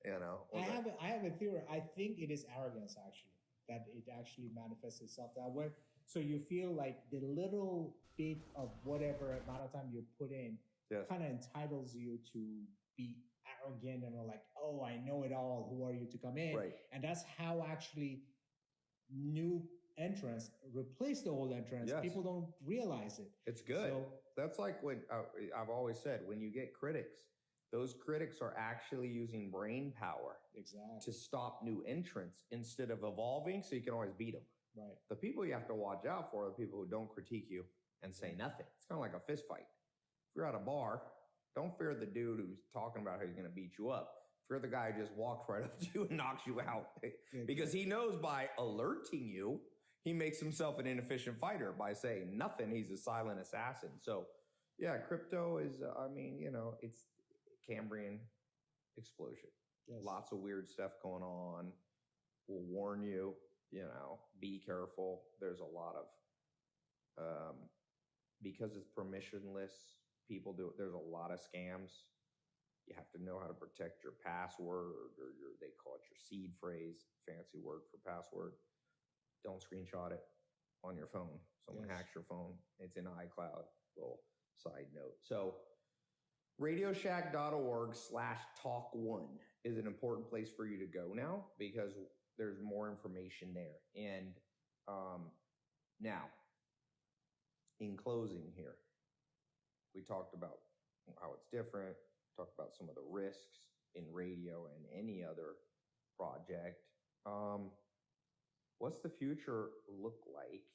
I have a theory. I think it is arrogance, actually, that it actually manifests itself that way. So you feel like the little bit of whatever amount of time you put in
Yes.
kind of entitles you to be arrogant and like, oh, I know it all. Who are you to come in?
Right.
And that's how actually new entrants replace the old entrants.
Yes.
People don't realize it.
It's good.
So-
That's like when I've always said, when you get critics, those critics are actually using brain power
Exactly.
to stop new entrants instead of evolving, so you can always beat them.
Right.
The people you have to watch out for are the people who don't critique you and say nothing. It's kind of like a fist fight. If you're at a bar, don't fear the dude who's talking about how he's going to beat you up. Fear the guy who just walks right up to you and knocks you out. Because he knows by alerting you, he makes himself an inefficient fighter. By saying nothing, he's a silent assassin. So, yeah, crypto is, it's Cambrian explosion.
Yes.
Lots of weird stuff going on. We'll warn you, be careful. There's a lot of, because it's permissionless, there's a lot of scams. You have to know how to protect your password or they call it your seed phrase, fancy word for password. Don't screenshot it on your phone. Someone
Yes.
hacks your phone. It's in iCloud. Little side note. So radioshack.org/talk1 is an important place for you to go now because there's more information there. And now, in closing here, we talked about how it's different, talked about some of the risks in radio and any other project. What's the future look like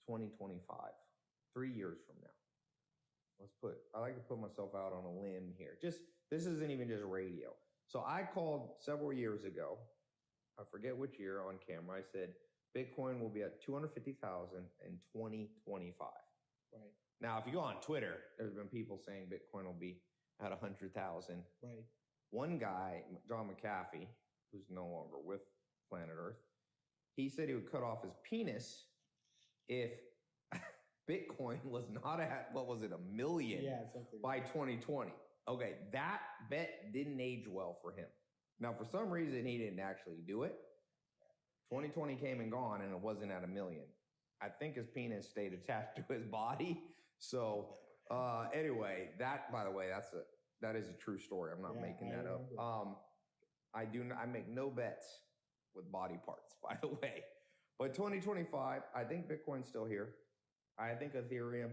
2025, 3 years from now? I like to put myself out on a limb here. This isn't even just radio. So I called several years ago, I forget which year, on camera. I said, Bitcoin will be at 250,000 in 2025.
Right.
Now, if you go on Twitter, there's been people saying Bitcoin will be at 100,000.
Right.
One guy, John McAfee, who's no longer with Planet Earth, he said he would cut off his penis if Bitcoin was not at, what was it, 1 million
Yeah, something.
by 2020. Okay, that bet didn't age well for him. Now, for some reason, he didn't actually do it. 2020 came and gone, and it wasn't at 1 million. I think his penis stayed attached to his body. So Anyway, that, by the way, that is a true story. I'm not making that up. I make no bets with body parts, by the way. But 2025, I think Bitcoin's still here. I think Ethereum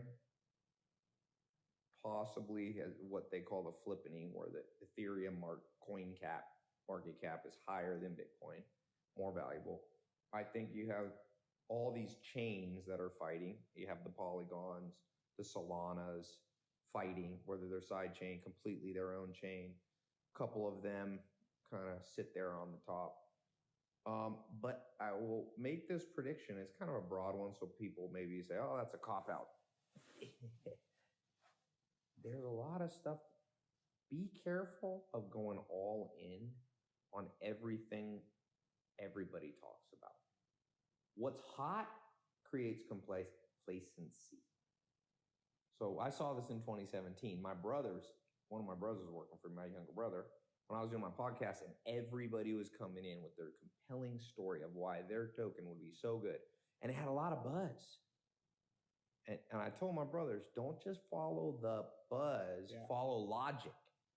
possibly has what they call the flippening, where the Ethereum market cap is higher than Bitcoin, more valuable. I think you have all these chains that are fighting. You have the Polygons, the Solanas fighting, whether they're side chain, completely their own chain. A couple of them kind of sit there on the top. But I will make this prediction. It's kind of a broad one, so people maybe say, oh, that's a cop-out. There's a lot of stuff. Be careful of going all in on everything everybody talks about. What's hot creates complacency. So I saw this in 2017. One of my brothers was working for me, my younger brother, when I was doing my podcast, and everybody was coming in with their compelling story of why their token would be so good. And it had a lot of buzz. And I told my brothers, don't just follow the buzz, follow logic.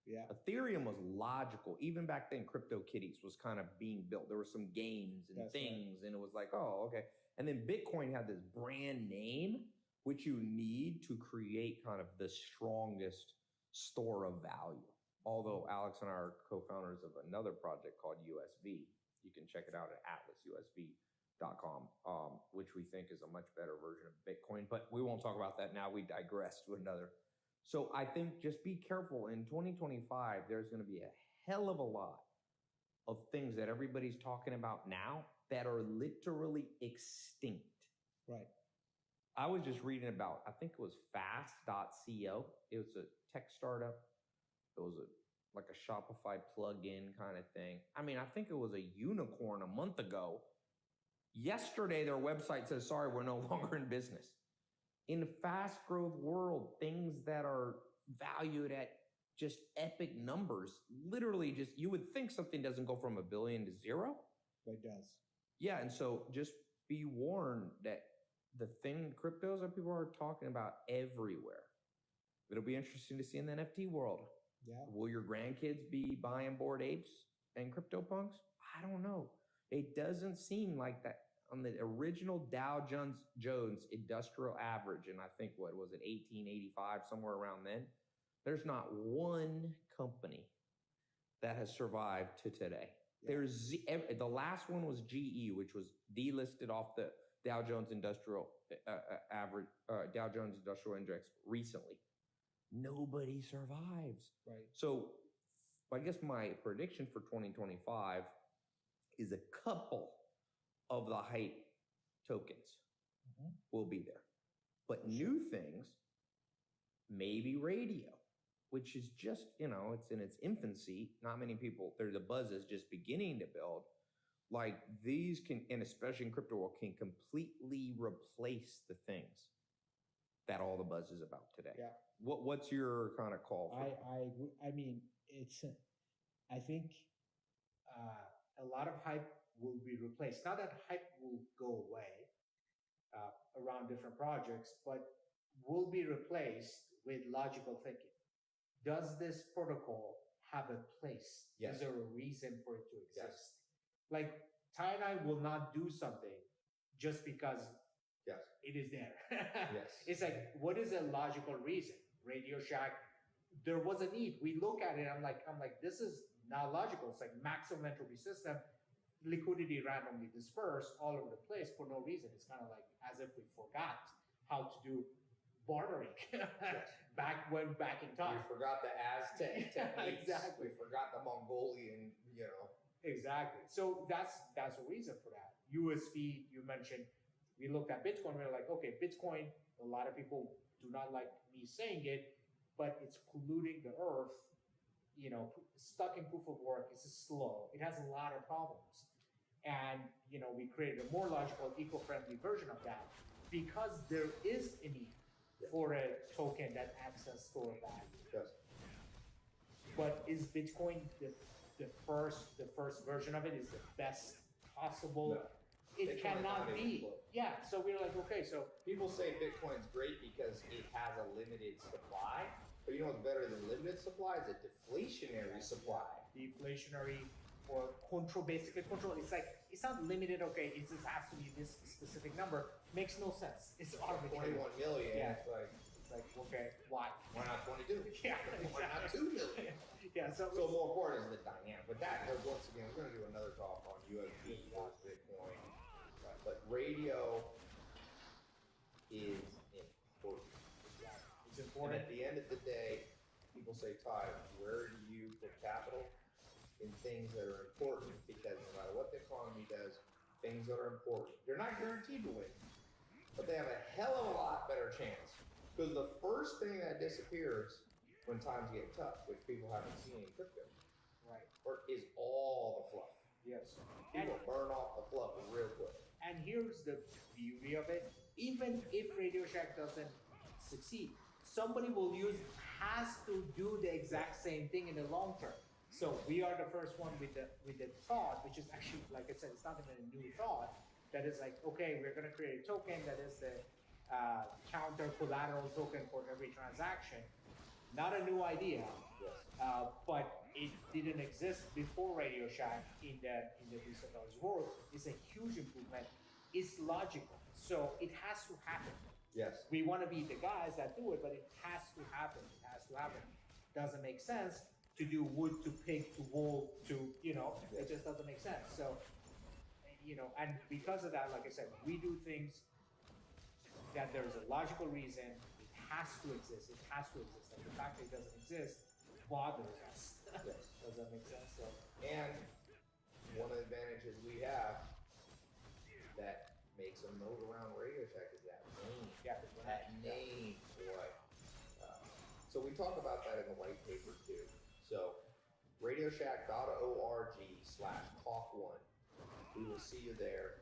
Yeah. Ethereum was logical. Even back then, CryptoKitties was kind of being built. There were some games and things, and it was like, oh, okay. And then Bitcoin had this brand name, which you need to create kind of the strongest store of value. Although Alex and I are co-founders of another project called USV. You can check it out at atlasusv.com, which we think is a much better version of Bitcoin. But we won't talk about that now. We digress to another. So I think just be careful. In 2025, there's going to be a hell of a lot of things that everybody's talking about now that are literally extinct. Right. I was just reading about, I think it was fast.co. It was a tech startup. It was like a Shopify plug-in kind of thing. I mean, I think it was a unicorn a month ago. Yesterday, their website says, sorry, we're no longer in business. In a fast growth world, things that are valued at just epic numbers, literally just, you would think something doesn't go from $1 billion to zero.
It does.
Yeah, and so just be warned that the thing, cryptos that people are talking about everywhere. It'll be interesting to see in the NFT world. Yeah. Will your grandkids be buying Bored Apes and CryptoPunks? I don't know. It doesn't seem like that. On the original Dow Jones Industrial Average, and I think, what was it, 1885, somewhere around then, there's not one company that has survived to today. Yeah. The last one was GE, which was delisted off the Dow Jones Industrial Average, Dow Jones Industrial Index recently. Nobody survives. Right. So I guess my prediction for 2025 is a couple of the hype tokens will be there. But new things, maybe radio, which is just, it's in its infancy. Not many people, the buzz is just beginning to build. Like these can, and especially in crypto world, can completely replace the things that all the buzz is about today. Yeah. What's your kind of call for
I mean, I think a lot of hype will be replaced. Not that hype will go away around different projects, but will be replaced with logical thinking. Does this protocol have a place? Yes. Is there a reason for it to exist? Yes. Like Ty and I will not do something just because it is there. Yes. It's like, what is a logical reason? Radio Shack, there was a need. We look at it, I'm like, this is not logical. It's like maximum entropy system, liquidity randomly dispersed all over the place for no reason. It's kind of like as if we forgot how to do bartering back in time.
We forgot the Aztec techniques.
Exactly.
We forgot the Mongolian,
Exactly. So that's a reason for that. USV, you mentioned, we looked at Bitcoin, we were like, okay, Bitcoin, a lot of people do not like me saying it, but it's polluting the earth. Stuck in proof of work, it's slow. It has a lot of problems. And, we created a more logical, eco-friendly version of that because there is a need for a token that acts as store of value. Yes. But is Bitcoin the first version of it is the best possible?
No.
it
Bitcoin is
cannot
not even
be.
close.
Yeah, so we're like, okay, so
People say Bitcoin's great because it has a limited supply, but you know what's better than limited supply is a deflationary supply.
deflationary or control, basically control. It's like, it's not limited, okay, it just has to be this specific number. Makes no sense. It's arbitrary.
21 million.
Yeah.
It's like,
Okay, why?
why not 22?
Yeah,
Why not 2 million?
Yeah, so,
So more important is the dynamic. But that, once again, we're going to do another talk on USB versus Bitcoin. But radio is important.
it's
And
important.
at the end of the day, people say, Todd, where do you put capital? In things that are important, because no matter what the economy does, things that are important, they're not guaranteed to win, but they have a hell of a lot better chance. Because the first thing that disappears when times get tough, which people haven't seen in crypto,
Right.
is all the fluff.
Yes.
People burn off the fluff real quick.
And here's the beauty of it. Even if Radio Shack doesn't succeed, somebody has to do the exact same thing in the long term. So we are the first one with the thought, which is actually, like I said, it's not even a new thought, that is like, okay, we're gonna create a token that is the counter collateral token for every transaction. Not a new idea.
Yes.
But it didn't exist before Radio Shack in the decentralized world. It's a huge improvement. It's logical, so it has to happen.
Yes.
We want to be the guys that do it, but it has to happen. It has to happen. Doesn't make sense to do wood to pig to wool to, it just doesn't make sense. So, and because of that, like I said, we do things that there's a logical reason. It has to exist. It has to exist. And the fact that it doesn't exist bothers us.
Yes.
Does that make sense? So,
And one of the advantages we have that makes a moat around Radio Shack is that name.
yeah,
That name, boy. So we talk about that in the white paper too. So radioshack.org/talk1. We will see you there.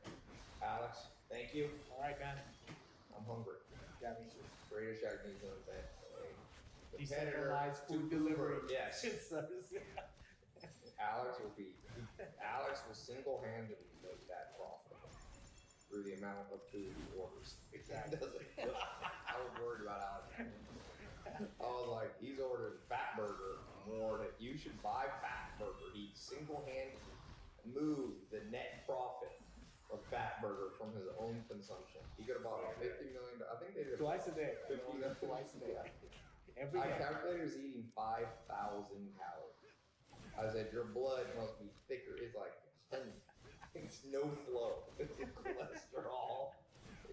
Alex, thank you.
all right, man.
I'm hungry.
Yeah, me too.
Radio Shack needs to invent a competitor
Decentralized
to
food delivery.
Yes.
Service.
Alex will single-handedly make that profit through the amount of food he orders.
Exactly.
I was worried about Alex. I was like, he's ordered Fat Burger more than you should buy Fat Burger. He single-handedly moved the net profit of Fat Burger from his own consumption. He could have bought a $50 million. I think they did
Twice a day.
$50 million.
Twice a day. Every
I
day.
calculated he was eating 5,000 calories. I said, your blood must be thicker. It's like, it's no flow. It's cholesterol.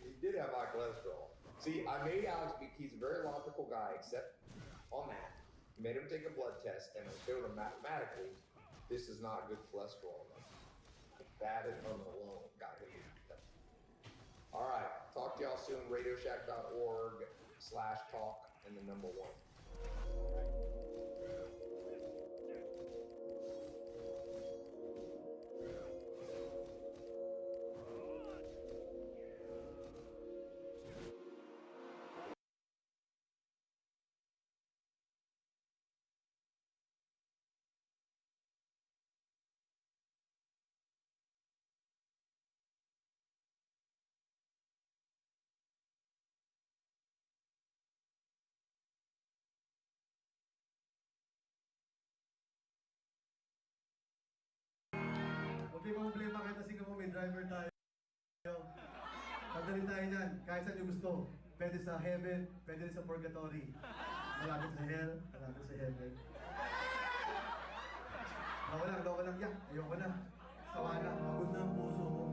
He did have high cholesterol. See, I made Alex, he's a very logical guy, except on that. Made him take a blood test, and it showed him mathematically, this is not good cholesterol. That alone got him. All right, talk to y'all soon. radioshack.org/talk and the number 1.
Huwag kayo problema kahit na Singapore may driver tayo. Pagdaling tayo dyan, kahit saan nyo gusto. Pwede sa heaven, pwede rin sa purgatory. Malapit sa hell, malapit sa heaven. Ako lang, yak, ayoko na. Sawa na, pagod na ang puso mo.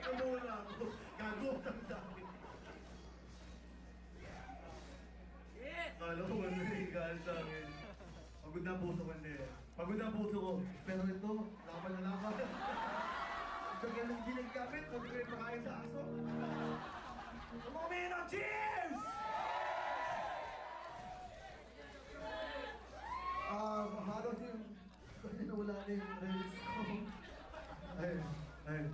Ano wala ako? Gago ang sa akin. Kala ko maniligaan sa akin. Pagod na ang puso ko, hindi. Pagod na ang puso ko. Pero ito, laban na laban. Ito kaya lang ginagkamit, pwede ko yung pakain sa aso. Tumumi ng cheers! Mahalo siya yung... Pwede na wala na yung release ko. Ayun.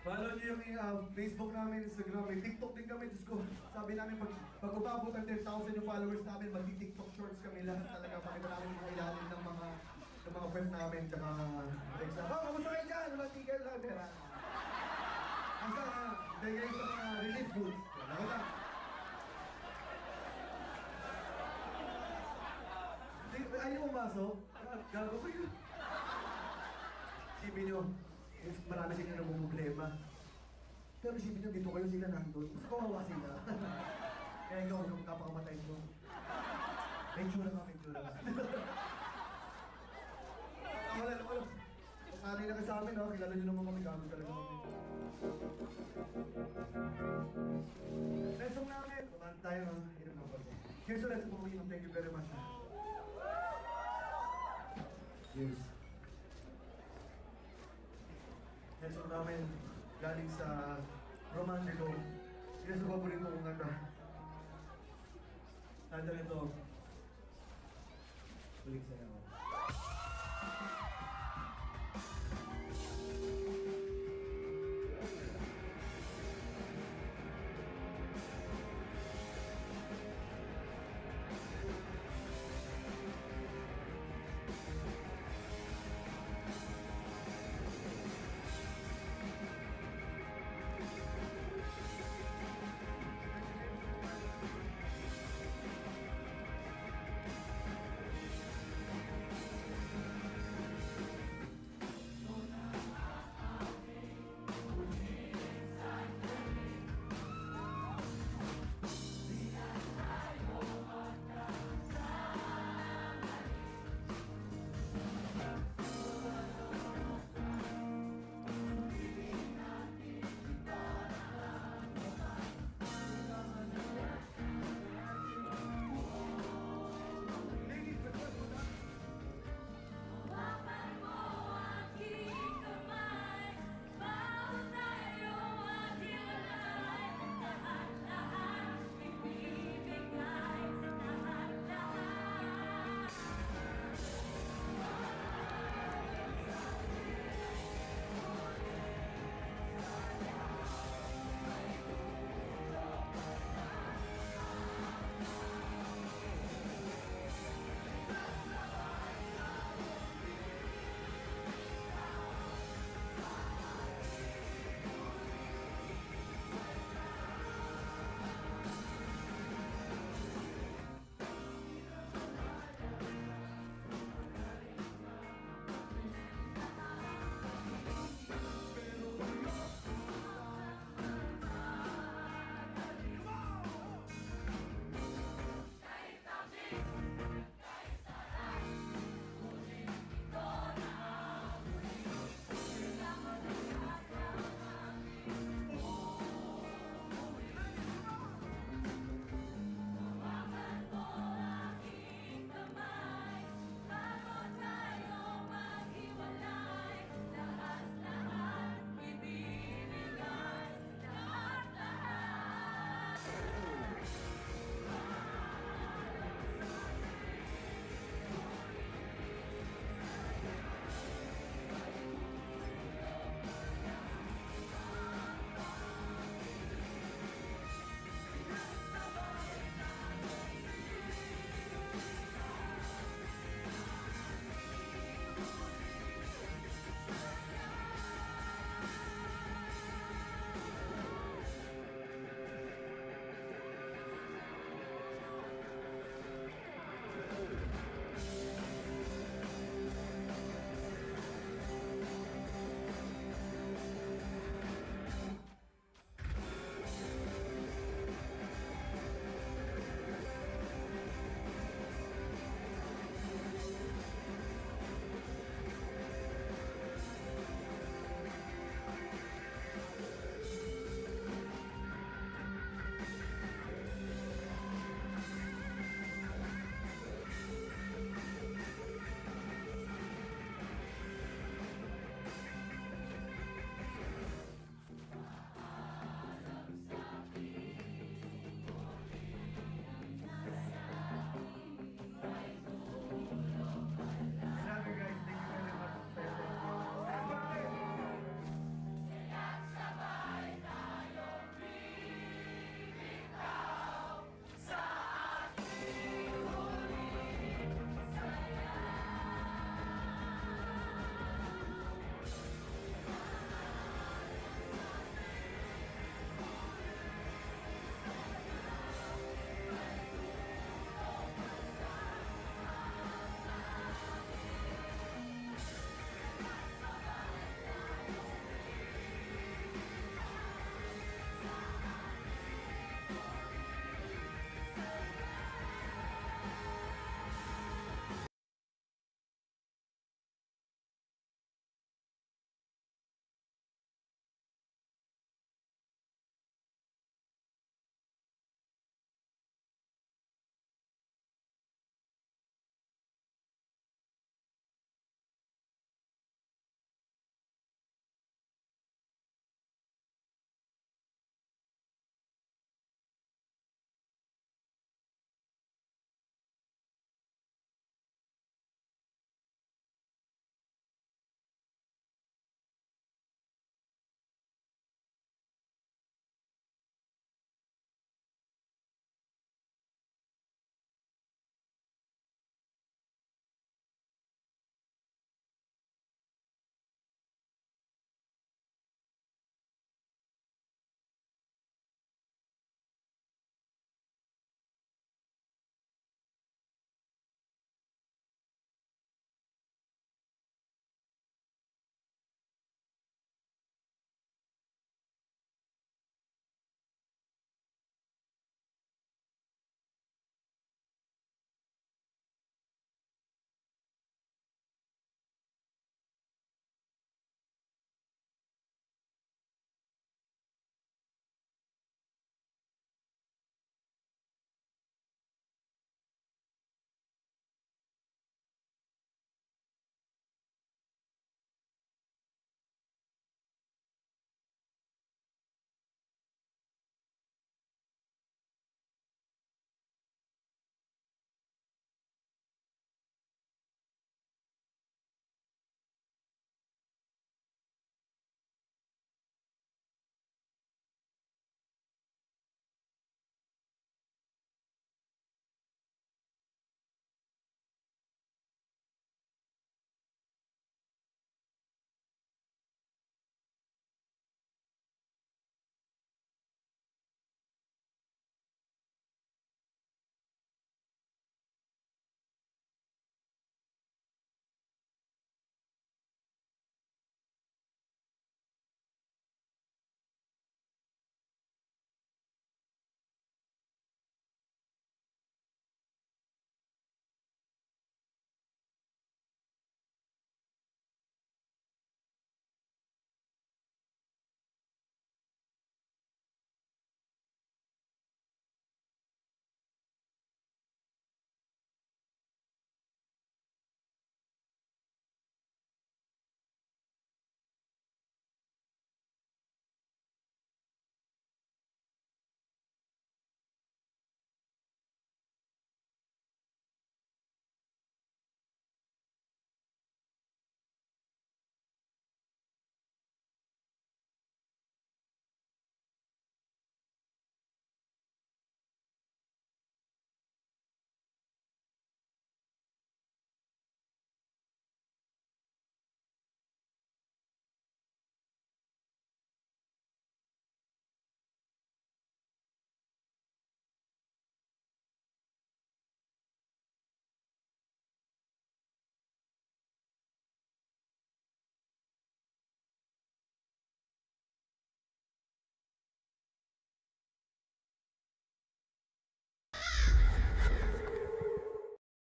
Follow niyo yung Facebook namin, Instagram, may TikTok din kami. Diyos ko, sabi namin pag umabot ng 10,000 yung followers namin, magti-TikTok shorts kami lahat talaga. Pakita namin yung ilalim ng mga friend namin, tsaka text na, kamusta kayo dyan? Walang tigil lang, pera. Basta, bigay sa mga relief goods. Ako na. Ayaw mo masok? Gago ko yun. Sipin nyo, marami sila namumblema. Pero sipin nyo, dito kayo sila nandun. Mas kawawa sila. Kaya ikaw, yung kapakamatay mo. May tsura ka, may tsura ka. Wala. Sanay na kayo sa amin, kilala nyo naman kami, gano'n talaga kami. Next song namin, kumahan tayo, inom na pati. Here's the let's go, thank you very much. Yes. Next song namin, galing sa Romantico. Yes, ang paborito kong kanta. Nandun ito. Balik sa'yo.